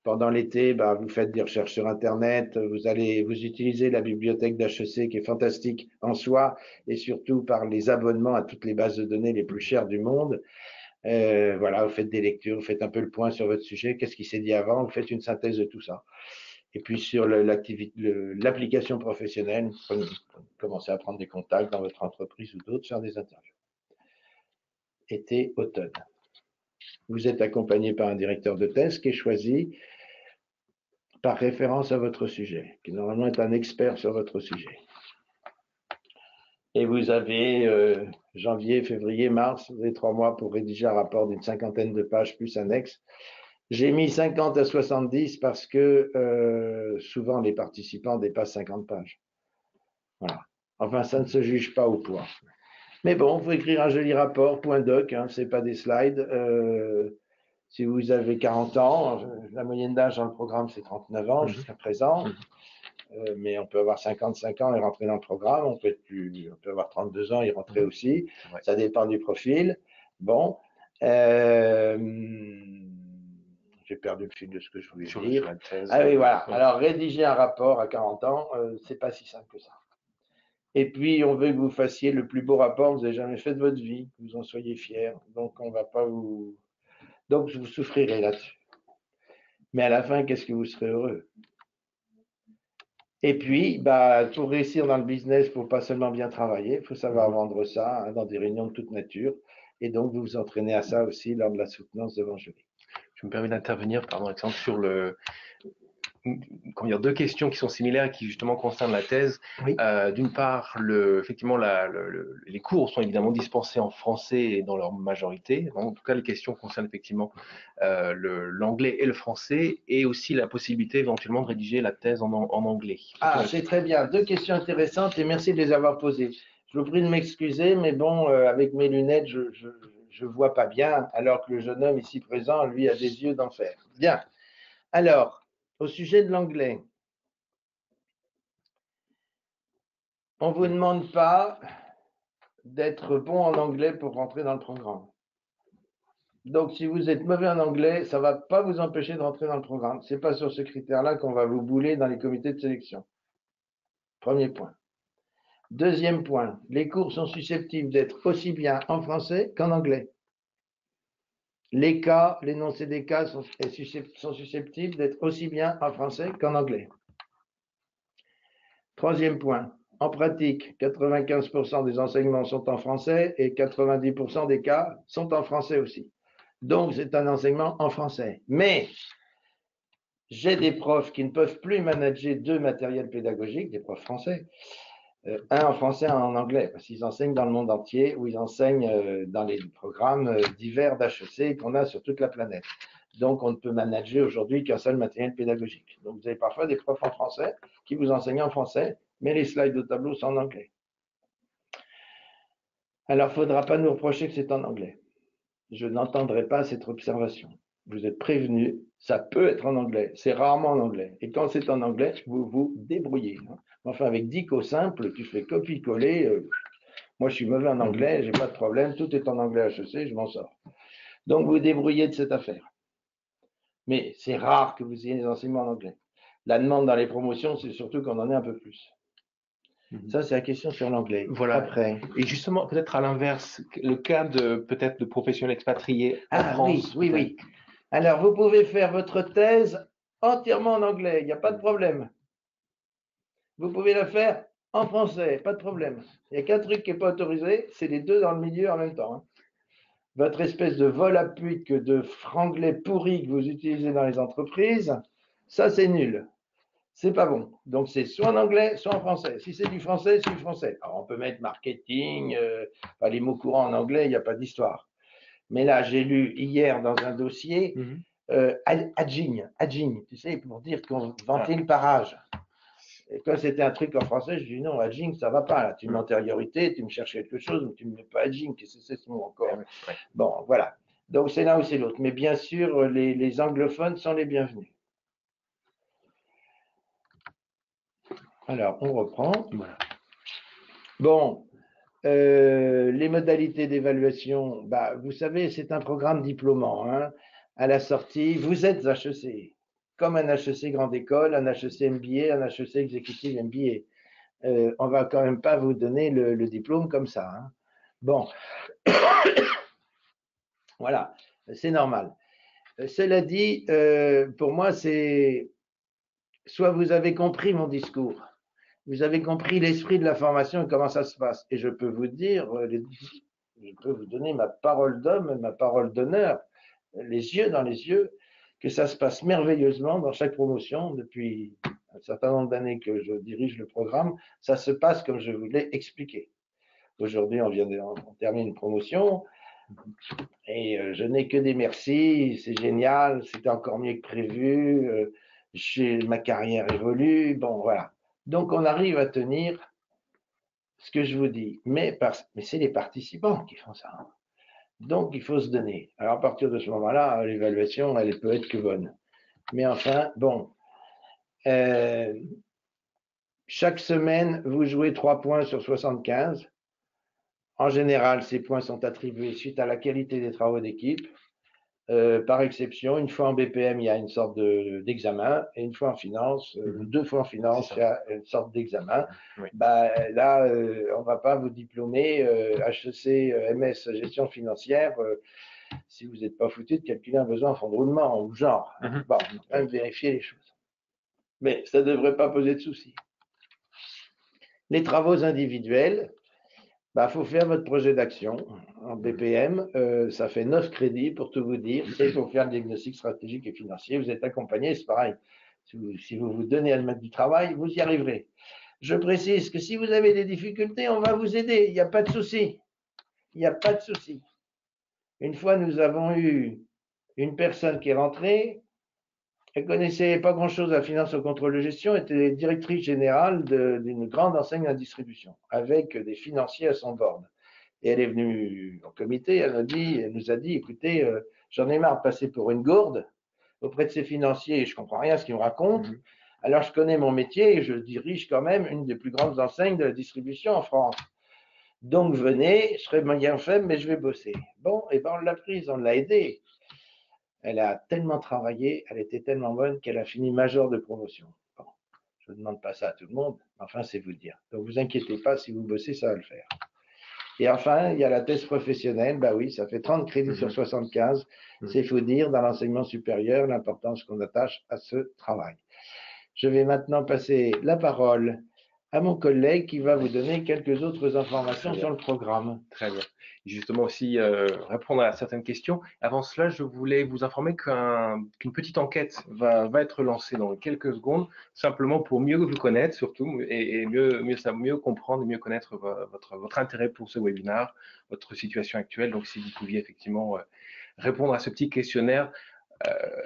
Pendant l'été, vous faites des recherches sur Internet, vous utilisez la bibliothèque d'HEC qui est fantastique en soi, et surtout par les abonnements à toutes les bases de données les plus chères du monde. Voilà, vous faites des lectures, vous faites un peu le point sur votre sujet, qu'est-ce qui s'est dit avant, vous faites une synthèse de tout ça. Et puis sur l'application professionnelle, vous commencez à prendre des contacts dans votre entreprise ou d'autres, faire des interviews. Été, automne. Vous êtes accompagné par un directeur de thèse qui est choisi par référence à votre sujet, qui normalement est un expert sur votre sujet. Et vous avez janvier, février, mars, vous avez 3 mois pour rédiger un rapport d'une 50aine de pages plus annexe. J'ai mis 50 à 70 parce que souvent les participants dépassent 50 pages. Voilà. Enfin, ça ne se juge pas au poids. Mais bon, il faut écrire un joli rapport, point doc, hein, ce n'est pas des slides. Si vous avez 40 ans, la moyenne d'âge dans le programme, c'est 39 ans jusqu'à présent. Mais on peut avoir 55 ans et rentrer dans le programme. On peut avoir 32 ans et rentrer aussi. Ça dépend du profil. Bon. J'ai perdu le fil de ce que je voulais dire. Ah oui, voilà. Alors, rédiger un rapport à 40 ans, c'est pas si simple que ça. Et puis, on veut que vous fassiez le plus beau rapport que vous avez jamais fait de votre vie, que vous en soyez fiers. Donc, on va pas vous... Donc, vous souffrirez là-dessus. Mais à la fin, qu'est-ce que vous serez heureux? Et puis, pour réussir dans le business, il ne faut pas seulement bien travailler, il faut savoir vendre ça dans des réunions de toute nature. Et donc, vous vous entraînez à ça aussi lors de la soutenance devant jury. Je me permets d'intervenir, pardon Alexandre, sur deux questions qui sont similaires et qui justement concernent la thèse. Oui. D'une part, effectivement, les cours sont évidemment dispensés en français et dans leur majorité. En tout cas, les questions concernent effectivement l'anglais et le français, et aussi la possibilité éventuellement de rédiger la thèse en anglais. Ah, c'est très bien. 2 questions intéressantes et merci de les avoir posées. Je vous prie de m'excuser, mais bon, avec mes lunettes, je vois pas bien, alors que le jeune homme ici présent, lui, a des yeux d'enfer. Bien. Alors, au sujet de l'anglais, on ne vous demande pas d'être bon en anglais pour rentrer dans le programme. Donc, si vous êtes mauvais en anglais, ça ne va pas vous empêcher de rentrer dans le programme. Ce n'est pas sur ce critère-là qu'on va vous bouler dans les comités de sélection. Premier point. Deuxième point, les cours sont susceptibles d'être aussi bien en français qu'en anglais. Les cas, l'énoncé des cas sont susceptibles d'être aussi bien en français qu'en anglais. Troisième point, en pratique, 95% des enseignements sont en français et 90% des cas sont en français aussi. Donc, c'est un enseignement en français. Mais j'ai des profs qui ne peuvent plus manager deux matériels pédagogiques, des profs français, un en français, un en anglais, parce qu'ils enseignent dans le monde entier ou ils enseignent dans les programmes divers d'HEC qu'on a sur toute la planète. Donc, on ne peut manager aujourd'hui qu'un seul matériel pédagogique. Donc, vous avez parfois des profs en français qui vous enseignent en français, mais les slides au tableau sont en anglais. Alors, il ne faudra pas nous reprocher que c'est en anglais. Je n'entendrai pas cette observation. Vous êtes prévenus, ça peut être en anglais, c'est rarement en anglais. Et quand c'est en anglais, vous vous débrouillez. Enfin, avec Dico simple, tu fais copier-coller. Moi, je suis mauvais en anglais, j'ai pas de problème, tout est en anglais à HEC, je m'en sors. Donc, vous vous débrouillez de cette affaire. Mais c'est rare que vous ayez des enseignements en anglais. La demande dans les promotions, c'est surtout qu'on en ait un peu plus. Ça, c'est la question sur l'anglais. Voilà. Après. Et justement, peut-être à l'inverse, le cas de peut-être de professionnels expatriés en France. Oui. Alors, vous pouvez faire votre thèse entièrement en anglais, il n'y a pas de problème. Vous pouvez la faire en français, pas de problème. Il n'y a qu'un truc qui n'est pas autorisé, c'est les deux dans le milieu en même temps. Votre espèce de vol à pic de franglais pourri que vous utilisez dans les entreprises, ça c'est nul. C'est pas bon. Donc c'est soit en anglais, soit en français. Si c'est du français, c'est du français. Alors on peut mettre marketing, les mots courants en anglais, il n'y a pas d'histoire. Mais là, j'ai lu hier dans un dossier adjing, tu sais, pour dire qu'on vantait le parage. Et quand c'était un truc en français, je dis non, adjing, ça va pas. Là. Tu mets antériorité, tu me cherches quelque chose, mais tu ne mets pas adjing. Qu'est-ce que c'est ce mot encore? Bon, voilà. Donc c'est l'un ou c'est l'autre. Mais bien sûr, les anglophones sont les bienvenus. Alors, on reprend. Voilà. Bon, les modalités d'évaluation, vous savez, c'est un programme diplômant. À la sortie, vous êtes HEC, comme un HEC grande école, un HEC MBA, un HEC exécutif MBA. On ne va quand même pas vous donner le diplôme comme ça. Bon, voilà, c'est normal. Cela dit, pour moi, c'est soit vous avez compris mon discours, vous avez compris l'esprit de la formation et comment ça se passe. Et je peux vous dire, je peux vous donner ma parole d'homme, ma parole d'honneur, les yeux dans les yeux, que ça se passe merveilleusement dans chaque promotion depuis un certain nombre d'années que je dirige le programme. Ça se passe comme je vous l'ai expliqué. Aujourd'hui, on termine une promotion et je n'ai que des merci, c'est génial, c'était encore mieux que prévu, ma carrière évolue, bon voilà. Donc on arrive à tenir ce que je vous dis, mais c'est les participants qui font ça. Donc il faut se donner. Alors à partir de ce moment-là, l'évaluation, elle peut être que bonne. Mais enfin, bon, chaque semaine, vous jouez 3 points sur 75. En général, ces points sont attribués suite à la qualité des travaux d'équipe. Par exception, une fois en BPM, il y a une sorte d'examen, et une fois en finance, 2 fois en finance, il y a une sorte d'examen. Oui. Là, on ne va pas vous diplômer HEC, MS, gestion financière, si vous n'êtes pas foutu de calculer un besoin en fonds de roulement ou genre. Bon, on va quand même vérifier les choses. Mais ça ne devrait pas poser de soucis. Les travaux individuels, faut faire votre projet d'action en BPM. Ça fait 9 crédits pour tout vous dire. Et pour faire le diagnostic stratégique et financier, vous êtes accompagné, c'est pareil. Si vous vous donnez à le mettre du travail, vous y arriverez. Je précise que si vous avez des difficultés, on va vous aider. Il n'y a pas de souci. Il n'y a pas de souci. Une fois, nous avons eu une personne qui est rentrée. Elle ne connaissait pas grand-chose à la finance au contrôle de gestion, était directrice générale d'une grande enseigne à distribution, avec des financiers à son board. Et elle est venue au comité, elle nous a dit, écoutez, j'en ai marre de passer pour une gourde auprès de ces financiers, je ne comprends rien à ce qu'ils me racontent. Alors je connais mon métier et je dirige quand même une des plus grandes enseignes de la distribution en France. Donc venez, je serai bien faible, mais je vais bosser. Bon, et on l'a prise, on l'a aidée. Elle a tellement travaillé, elle était tellement bonne qu'elle a fini major de promotion. Bon. Je ne demande pas ça à tout le monde, enfin, c'est vous le dire. Donc, vous inquiétez pas, si vous bossez, ça va le faire. Et enfin, il y a la thèse professionnelle. Bah oui, ça fait 30 crédits sur 75. C'est faut dire, dans l'enseignement supérieur, l'importance qu'on attache à ce travail. Je vais maintenant passer la parole à mon collègue qui va vous donner quelques autres informations sur le programme. Très bien. Justement aussi répondre à certaines questions. Avant cela, je voulais vous informer qu'une petite enquête va être lancée dans quelques secondes, simplement pour mieux vous connaître surtout et mieux comprendre et mieux connaître votre intérêt pour ce webinaire, votre situation actuelle. Donc, si vous pouviez effectivement répondre à ce petit questionnaire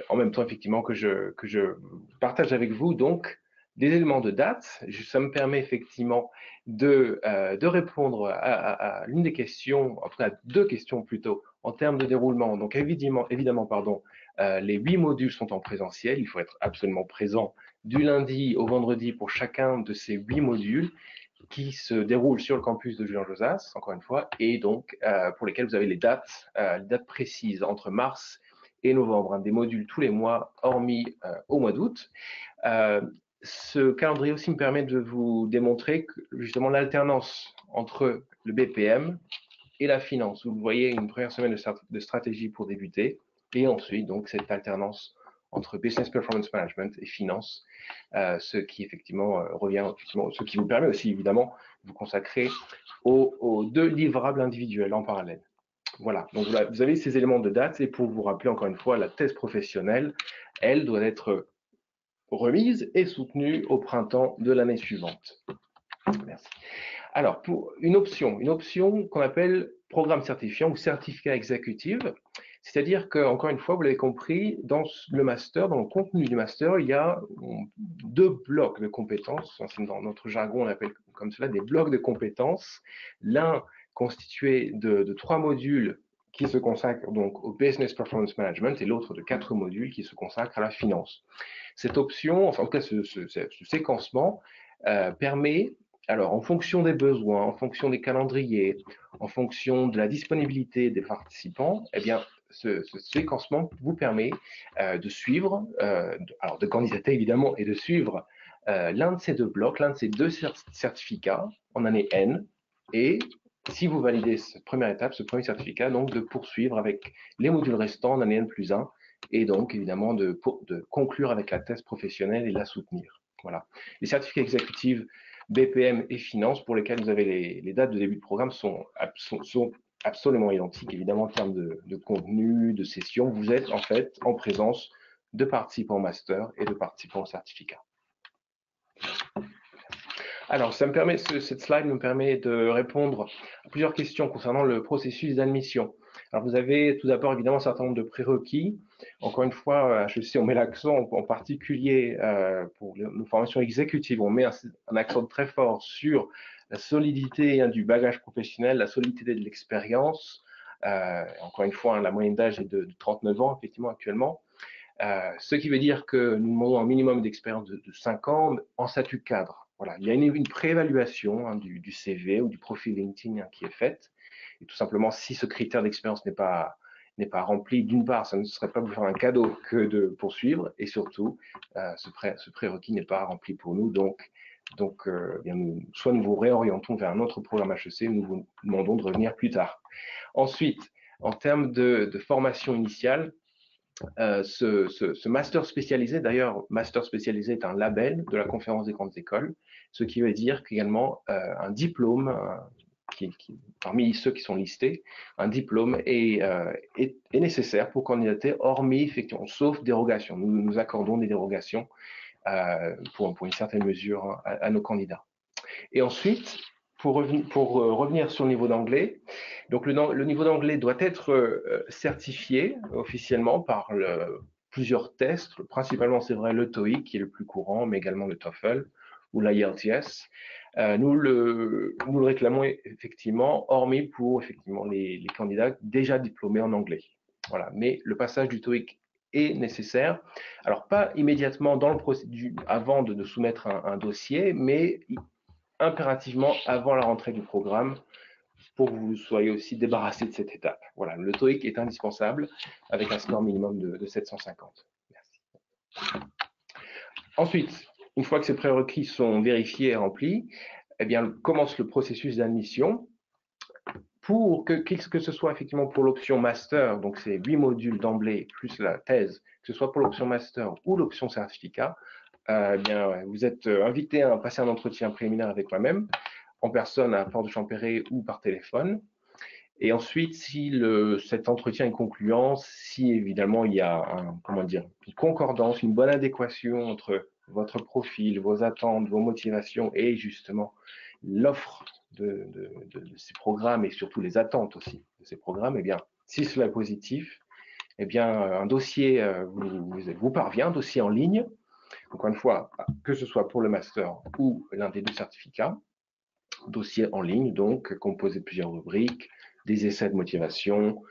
en même temps effectivement que je partage avec vous donc des éléments de date. Ça me permet effectivement de répondre à l'une des questions, en tout cas deux questions plutôt, en termes de déroulement. Donc évidemment pardon, les 8 modules sont en présentiel. Il faut être absolument présent du lundi au vendredi pour chacun de ces 8 modules qui se déroulent sur le campus de Julien Josas, encore une fois, et donc pour lesquels vous avez les dates précises entre mars et novembre, des modules tous les mois, hormis au mois d'août. Ce calendrier aussi me permet de vous démontrer que justement l'alternance entre le BPM et la finance. Vous voyez une première semaine de stratégie pour débuter, et ensuite donc cette alternance entre Business Performance Management et finance, ce qui effectivement ce qui vous permet aussi évidemment de vous consacrer aux 2 livrables individuels en parallèle. Voilà, donc vous avez ces éléments de date, et pour vous rappeler encore une fois, la thèse professionnelle, elle doit être remise et soutenue au printemps de l'année suivante. Merci. Alors, pour une option qu'on appelle programme certifiant ou certificat exécutif, c'est-à-dire que, encore une fois, vous l'avez compris, dans le master, dans le contenu du master, il y a 2 blocs de compétences. Dans notre jargon, on appelle comme cela des blocs de compétences. L'un constitué de 3 modules qui se consacrent donc au Business Performance Management et l'autre de 4 modules qui se consacrent à la finance. Cette option, enfin en tout cas ce séquencement, permet, alors en fonction des besoins, en fonction des calendriers, en fonction de la disponibilité des participants, eh bien ce séquencement vous permet de suivre, alors de candidater évidemment et de suivre l'un de ces 2 blocs, l'un de ces 2 certificats en année N, et si vous validez cette première étape, ce premier certificat, donc de poursuivre avec les modules restants en année N+1, et donc évidemment de conclure avec la thèse professionnelle et la soutenir. Voilà. Les certificats exécutifs BPM et finance pour lesquels vous avez les dates de début de programme sont absolument identiques, évidemment en termes de contenu, de session. Vous êtes en fait en présence de participants au master et de participants au certificat. Alors, cette slide me permet de répondre à plusieurs questions concernant le processus d'admission. Alors, vous avez tout d'abord évidemment un certain nombre de prérequis. Encore une fois, à HEC, on met l'accent en particulier pour nos formations exécutives, on met un accent très fort sur la solidité du bagage professionnel, la solidité de l'expérience. Encore une fois, la moyenne d'âge est de 39 ans, effectivement, actuellement. Ce qui veut dire que nous demandons un minimum d'expérience de 5 ans en statut cadre. Voilà. Il y a une préévaluation du CV ou du profil LinkedIn qui est faite. Et tout simplement, si ce critère d'expérience n'est pas rempli, d'une part, ça ne serait pas vous faire un cadeau que de poursuivre, et surtout, ce prérequis n'est pas rempli pour nous. Donc bien, soit nous vous réorientons vers un autre programme HEC, nous vous demandons de revenir plus tard. Ensuite, en termes de formation initiale, ce master spécialisé, d'ailleurs, master spécialisé est un label de la conférence des grandes écoles, ce qui veut dire qu'également un diplôme, parmi ceux qui sont listés, un diplôme est nécessaire pour candidater, hormis, effectivement, sauf dérogation. Nous accordons des dérogations pour une certaine mesure à nos candidats. Et ensuite, pour revenir sur le niveau d'anglais, donc le niveau d'anglais doit être certifié officiellement par plusieurs tests, principalement c'est vrai le TOEIC qui est le plus courant, mais également le TOEFL ou l'IELTS. Nous le réclamons effectivement, hormis pour effectivement les candidats déjà diplômés en anglais. Voilà, mais le passage du TOEIC est nécessaire. Alors pas immédiatement dans le procédure avant de soumettre un dossier, mais impérativement avant la rentrée du programme pour que vous soyez aussi débarrassé de cette étape. Voilà, le TOEIC est indispensable avec un score minimum de 750. Merci. Ensuite, Une fois que ces prérequis sont vérifiés et remplis, eh bien, commence le processus d'admission pour que ce soit effectivement pour l'option master, donc c'est 8 modules d'emblée plus la thèse, que ce soit pour l'option master ou l'option certificat, eh bien, vous êtes invité à passer un entretien préliminaire avec moi-même, en personne à Port-de-Champéret ou par téléphone. Et ensuite, si cet entretien est concluant, si évidemment il y a une concordance, une bonne adéquation entre votre profil, vos attentes, vos motivations et justement l'offre de ces programmes et surtout les attentes aussi de ces programmes, eh bien, si cela est positif, eh bien, un dossier vous parvient, un dossier en ligne, encore une fois, que ce soit pour le master ou l'un des deux certificats, dossier en ligne, donc composé de plusieurs rubriques, des essais de motivation,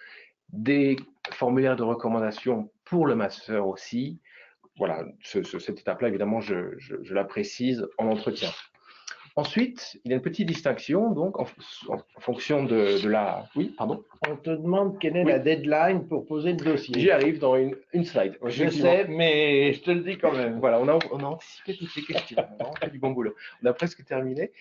des formulaires de recommandation pour le master aussi. Voilà, cette étape-là, évidemment, je la précise en entretien. Ensuite, il y a une petite distinction, donc, en fonction de la... Oui, pardon. On te demande quelle est la deadline pour poser le dossier. J'y arrive dans une slide. Je sais, mais je te le dis quand même. Voilà, on a anticipé toutes les questions. On a vraiment fait du bon boulot. On a presque terminé.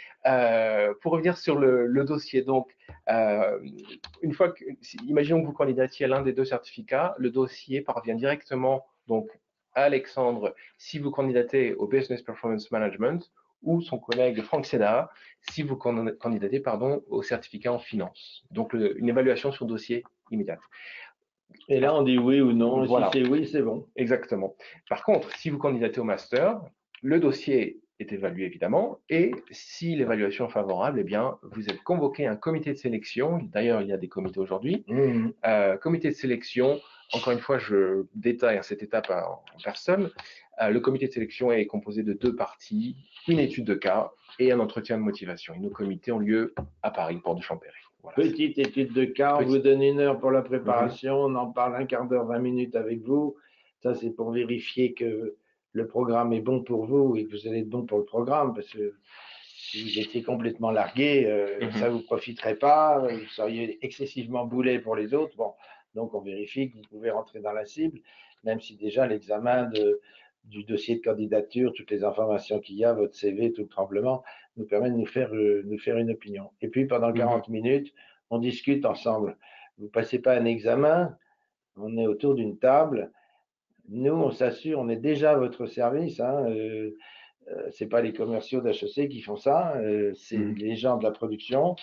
Pour revenir sur le dossier, donc, une fois que, imaginons que vous candidatiez à l'un des deux certificats, le dossier parvient directement donc, à Alexandre si vous candidatez au Business Performance Management ou son collègue Franck Seda si vous candidatez au certificat en finance. Donc, une évaluation sur dossier immédiate. Et là, on dit oui ou non. Voilà. Si c'est oui, c'est bon. Exactement. Par contre, si vous candidatez au master, le dossier est évalué évidemment, et si l'évaluation est favorable, eh bien, vous êtes convoqué à un comité de sélection. D'ailleurs, il y a des comités aujourd'hui. Comité de sélection, encore une fois, je détaille cette étape en personne. Le comité de sélection est composé de deux parties, une étude de cas et un entretien de motivation. Et nos comités ont lieu à Paris, Port-de-Champéret. Voilà. Petite étude de cas, on vous donne 1 heure pour la préparation, on en parle un quart d'heure, 20 minutes avec vous. Ça, c'est pour vérifier que le programme est bon pour vous et que vous allez être bon pour le programme, parce que si vous étiez complètement largué, ça ne vous profiterait pas, vous seriez excessivement boulet pour les autres. Bon, donc on vérifie que vous pouvez rentrer dans la cible, même si déjà l'examen du dossier de candidature, toutes les informations qu'il y a, votre CV, tout le tremblement, nous permet de nous faire une opinion. Et puis pendant 40 minutes, on discute ensemble. Vous ne passez pas un examen, on est autour d'une table. Nous, on s'assure, on est déjà à votre service. C'est pas les commerciaux d'HEC qui font ça, c'est les gens de la production.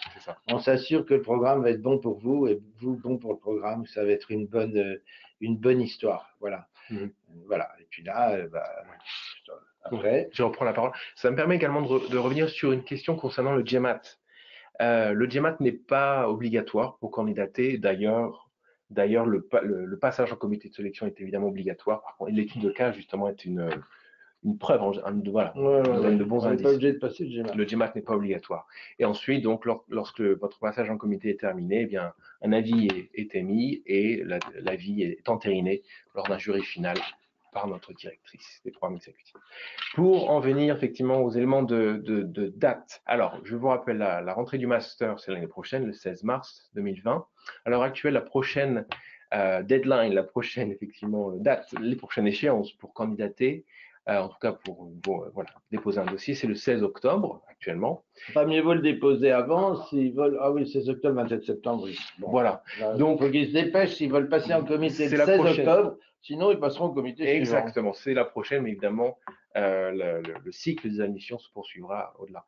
On s'assure que le programme va être bon pour vous et vous bon pour le programme. Ça va être une bonne histoire. Voilà. Voilà. Et puis là, après. Je reprends la parole. Ça me permet également de revenir sur une question concernant le GMAT. Le GMAT n'est pas obligatoire pour candidater. D'ailleurs, le passage en comité de sélection est évidemment obligatoire. Par contre, l'étude de cas, justement, est une preuve, donne de bons indices. On n'est pas obligé de passer le GMAT. Le GMAT n'est pas obligatoire. Et ensuite, donc, lorsque votre passage en comité est terminé, eh bien, un avis est émis et l'avis est entériné lors d'un jury final par notre directrice des programmes exécutifs. Pour en venir effectivement aux éléments de date. Alors, je vous rappelle, la rentrée du master, c'est l'année prochaine, le 16 mars 2020. À l'heure actuelle, la prochaine deadline, la prochaine effectivement date, les prochaines échéances pour candidater, en tout cas pour déposer un dossier, c'est le 16 octobre actuellement. Pas mieux vaut le déposer avant s'ils veulent. Ah oui, 16 octobre, 27 septembre, oui. Bon, voilà. Donc, il faut qu'ils se dépêchent s'ils veulent passer en comité le 16 octobre, sinon ils passeront au comité suivant. Exactement, c'est la prochaine, mais évidemment, le cycle des admissions se poursuivra au-delà.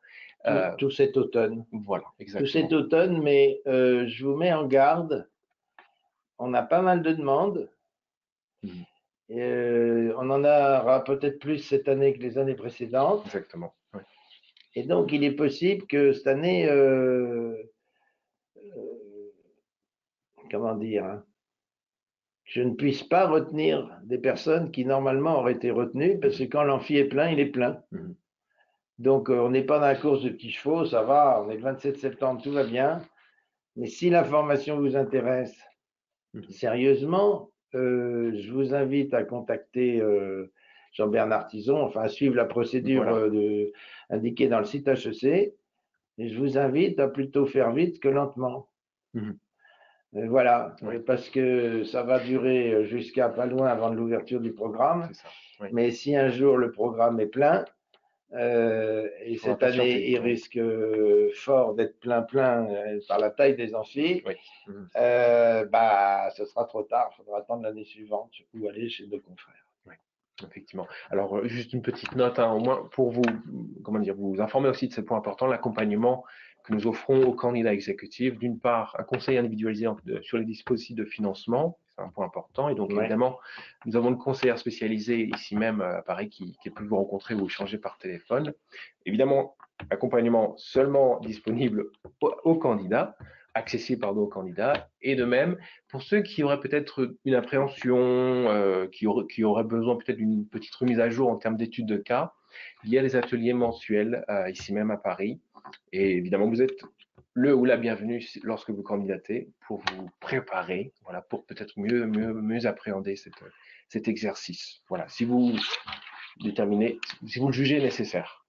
Tout cet automne. Voilà, exactement. Tout cet automne, mais je vous mets en garde. On a pas mal de demandes. On en aura peut-être plus cette année que les années précédentes. Exactement. Oui. Et donc, il est possible que cette année, comment dire, je ne puisse pas retenir des personnes qui normalement auraient été retenues, parce que quand l'amphi est plein, il est plein. Donc, on n'est pas dans la course de petits chevaux, ça va, on est le 27 septembre, tout va bien. Mais si l'information vous intéresse sérieusement, je vous invite à contacter Jean-Bernard Tison, enfin à suivre la procédure indiquée dans le site HEC, et je vous invite à plutôt faire vite que lentement. Voilà, parce que ça va durer jusqu'à pas loin avant de l'ouverture du programme. C'est ça, oui. Mais si un jour le programme est plein, Et On va cette patienter. année, il Oui. risque fort d'être plein par la taille des amphis. Oui. Mhm. Bah, ce sera trop tard. Il faudra attendre l'année suivante ou aller chez nos confrères. Oui, effectivement. Alors, juste une petite note, hein, au moins pour vous, comment dire, vous informer aussi de ce point important, l'accompagnement que nous offrons aux candidats exécutifs. D'une part, un conseil individualisé sur les dispositifs de financement, c'est un point important. Et donc, Ouais. évidemment, nous avons une conseillère spécialisée ici même à Paris qui peut vous rencontrer ou échanger par téléphone. Évidemment, accompagnement seulement disponible aux candidats, accessible pardon, aux candidats. Et de même, pour ceux qui auraient peut-être une appréhension, qui auraient besoin peut-être d'une petite remise à jour en termes d'études de cas, il y a des ateliers mensuels ici même à Paris. Et évidemment, vous êtes le ou la bienvenue lorsque vous candidatez pour vous préparer, voilà, pour peut-être mieux appréhender cet exercice. Voilà, si vous déterminez, si vous le jugez nécessaire.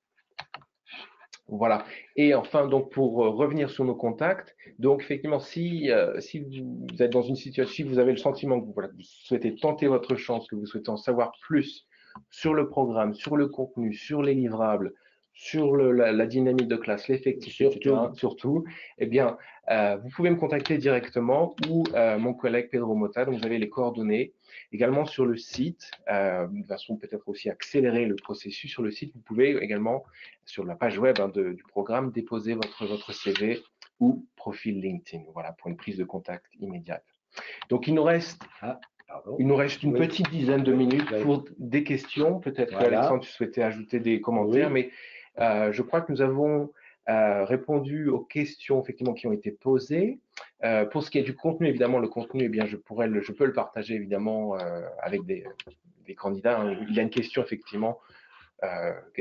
Voilà. Et enfin, donc pour revenir sur nos contacts, donc effectivement, si vous êtes dans une situation, si vous avez le sentiment que voilà, vous souhaitez tenter votre chance, que vous souhaitez en savoir plus sur le programme, sur le contenu, sur les livrables, sur la dynamique de classe, l'effectif, etc., surtout, eh bien, vous pouvez me contacter directement ou mon collègue Pedro Mota, donc vous avez les coordonnées. Également sur le site, de façon peut-être aussi accélérer le processus sur le site, vous pouvez également sur la page web du programme, déposer votre CV ou profil LinkedIn, voilà, pour une prise de contact immédiate. Donc, il nous reste une petite dizaine de minutes pour des questions. Peut-être que Alexandre, tu souhaitais ajouter des commentaires, mais je crois que nous avons répondu aux questions effectivement qui ont été posées. Pour ce qui est du contenu, évidemment, le contenu, eh bien, je peux le partager évidemment avec des candidats. Hein. Il y a une question effectivement.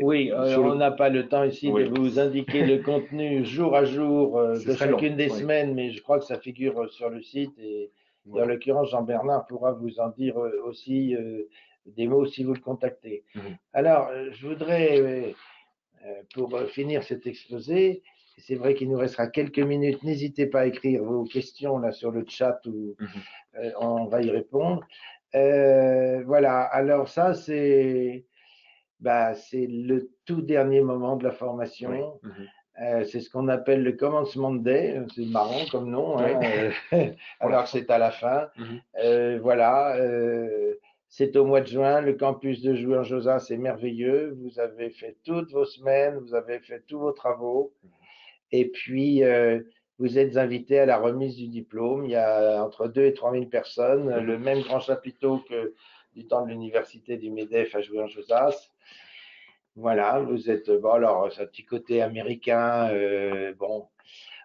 Oui, on n'a pas le temps ici de vous indiquer le contenu jour à jour de chacune des semaines, mais je crois que ça figure sur le site et en l'occurrence, Jean-Bernard pourra vous en dire aussi des mots si vous le contactez. Alors, je voudrais, pour finir cet exposé, c'est vrai qu'il nous restera quelques minutes, n'hésitez pas à écrire vos questions là sur le chat où on va y répondre. Voilà, alors ça c'est le tout dernier moment de la formation. C'est ce qu'on appelle le commencement de day. C'est marrant comme nom, hein, alors que c'est à la fin. Voilà, c'est au mois de juin. Le campus de Jouy-en-Josas, c'est merveilleux. Vous avez fait toutes vos semaines, vous avez fait tous vos travaux. Et puis, vous êtes invité à la remise du diplôme. Il y a entre 2 et 3 000 personnes, le même grand chapiteau que du temps de l'université du MEDEF à Jouy-en-Josas. Voilà, vous êtes, bon, alors, c'est un petit côté américain, bon,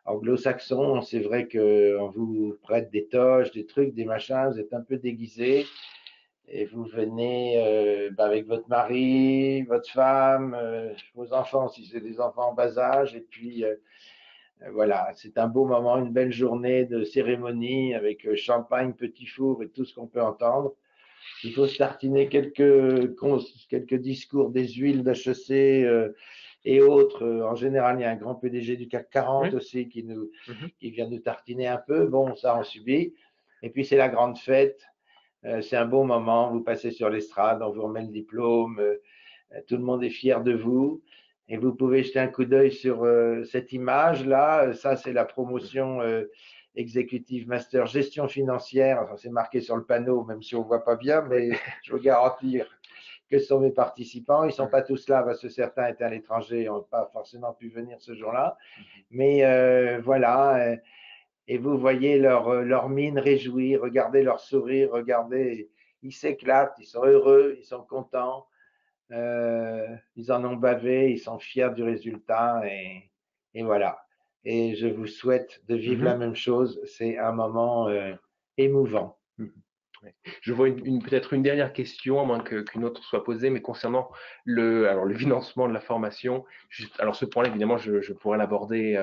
anglo-saxon, c'est vrai qu'on vous prête des toges, des trucs, des machins, vous êtes un peu déguisés, et vous venez avec votre mari, votre femme, vos enfants, si c'est des enfants en bas âge, et puis voilà, c'est un beau moment, une belle journée de cérémonie avec champagne, petit four et tout ce qu'on peut entendre. Il faut se tartiner quelques discours des huiles d'HEC et autres. En général, il y a un grand PDG du CAC 40 aussi qui vient nous tartiner un peu. Bon, ça, on subit. Et puis, c'est la grande fête. C'est un beau moment. Vous passez sur l'estrade, on vous remet le diplôme. Tout le monde est fier de vous. Et vous pouvez jeter un coup d'œil sur cette image-là. Ça, c'est la promotion Executive Master Gestion financière. Enfin, c'est marqué sur le panneau, même si on ne voit pas bien, mais je veux garantir que ce sont mes participants. Ils ne sont pas tous là parce que certains étaient à l'étranger et n'ont pas forcément pu venir ce jour-là. Mais voilà. Et vous voyez leur mine réjouie, regardez leur sourire, regardez, ils s'éclatent, ils sont heureux, ils sont contents. Ils en ont bavé, ils sont fiers du résultat et voilà. Et je vous souhaite de vivre la même chose. C'est un moment émouvant. Je vois peut-être une dernière question, à moins qu'une autre soit posée, mais concernant le financement de la formation. Alors ce point-là, évidemment, je pourrais l'aborder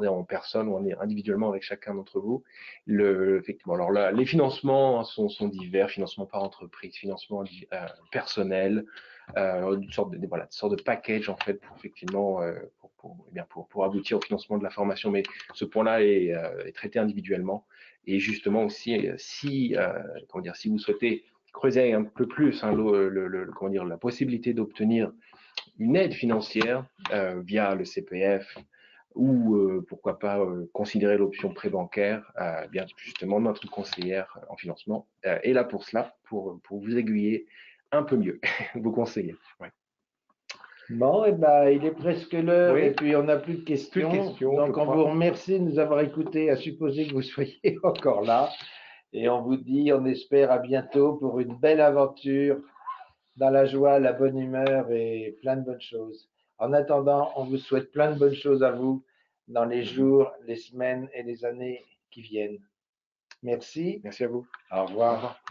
en personne ou individuellement avec chacun d'entre vous. Effectivement, alors là, les financements sont divers, financement par entreprise, financement personnel, une sorte de package en fait pour effectivement pour aboutir au financement de la formation. Mais ce point-là est traité individuellement. Et justement aussi, si vous souhaitez creuser un peu plus hein, comment dire, la possibilité d'obtenir une aide financière via le CPF ou pourquoi pas considérer l'option prêt bancaire, bien justement notre conseillère en financement est là pour cela, pour vous aiguiller un peu mieux, vous conseiller. Ouais. Bon, eh ben, il est presque l'heure et Oui, puis on n'a plus de plus de questions. questions, je Donc, on crois. vous remercie de nous avoir écoutés, à supposer que vous soyez encore là. Et on vous dit, on espère à bientôt pour une belle aventure dans la joie, la bonne humeur et plein de bonnes choses. En attendant, on vous souhaite plein de bonnes choses à vous dans les jours, les semaines et les années qui viennent. Merci. Merci à vous. Au Au revoir. revoir.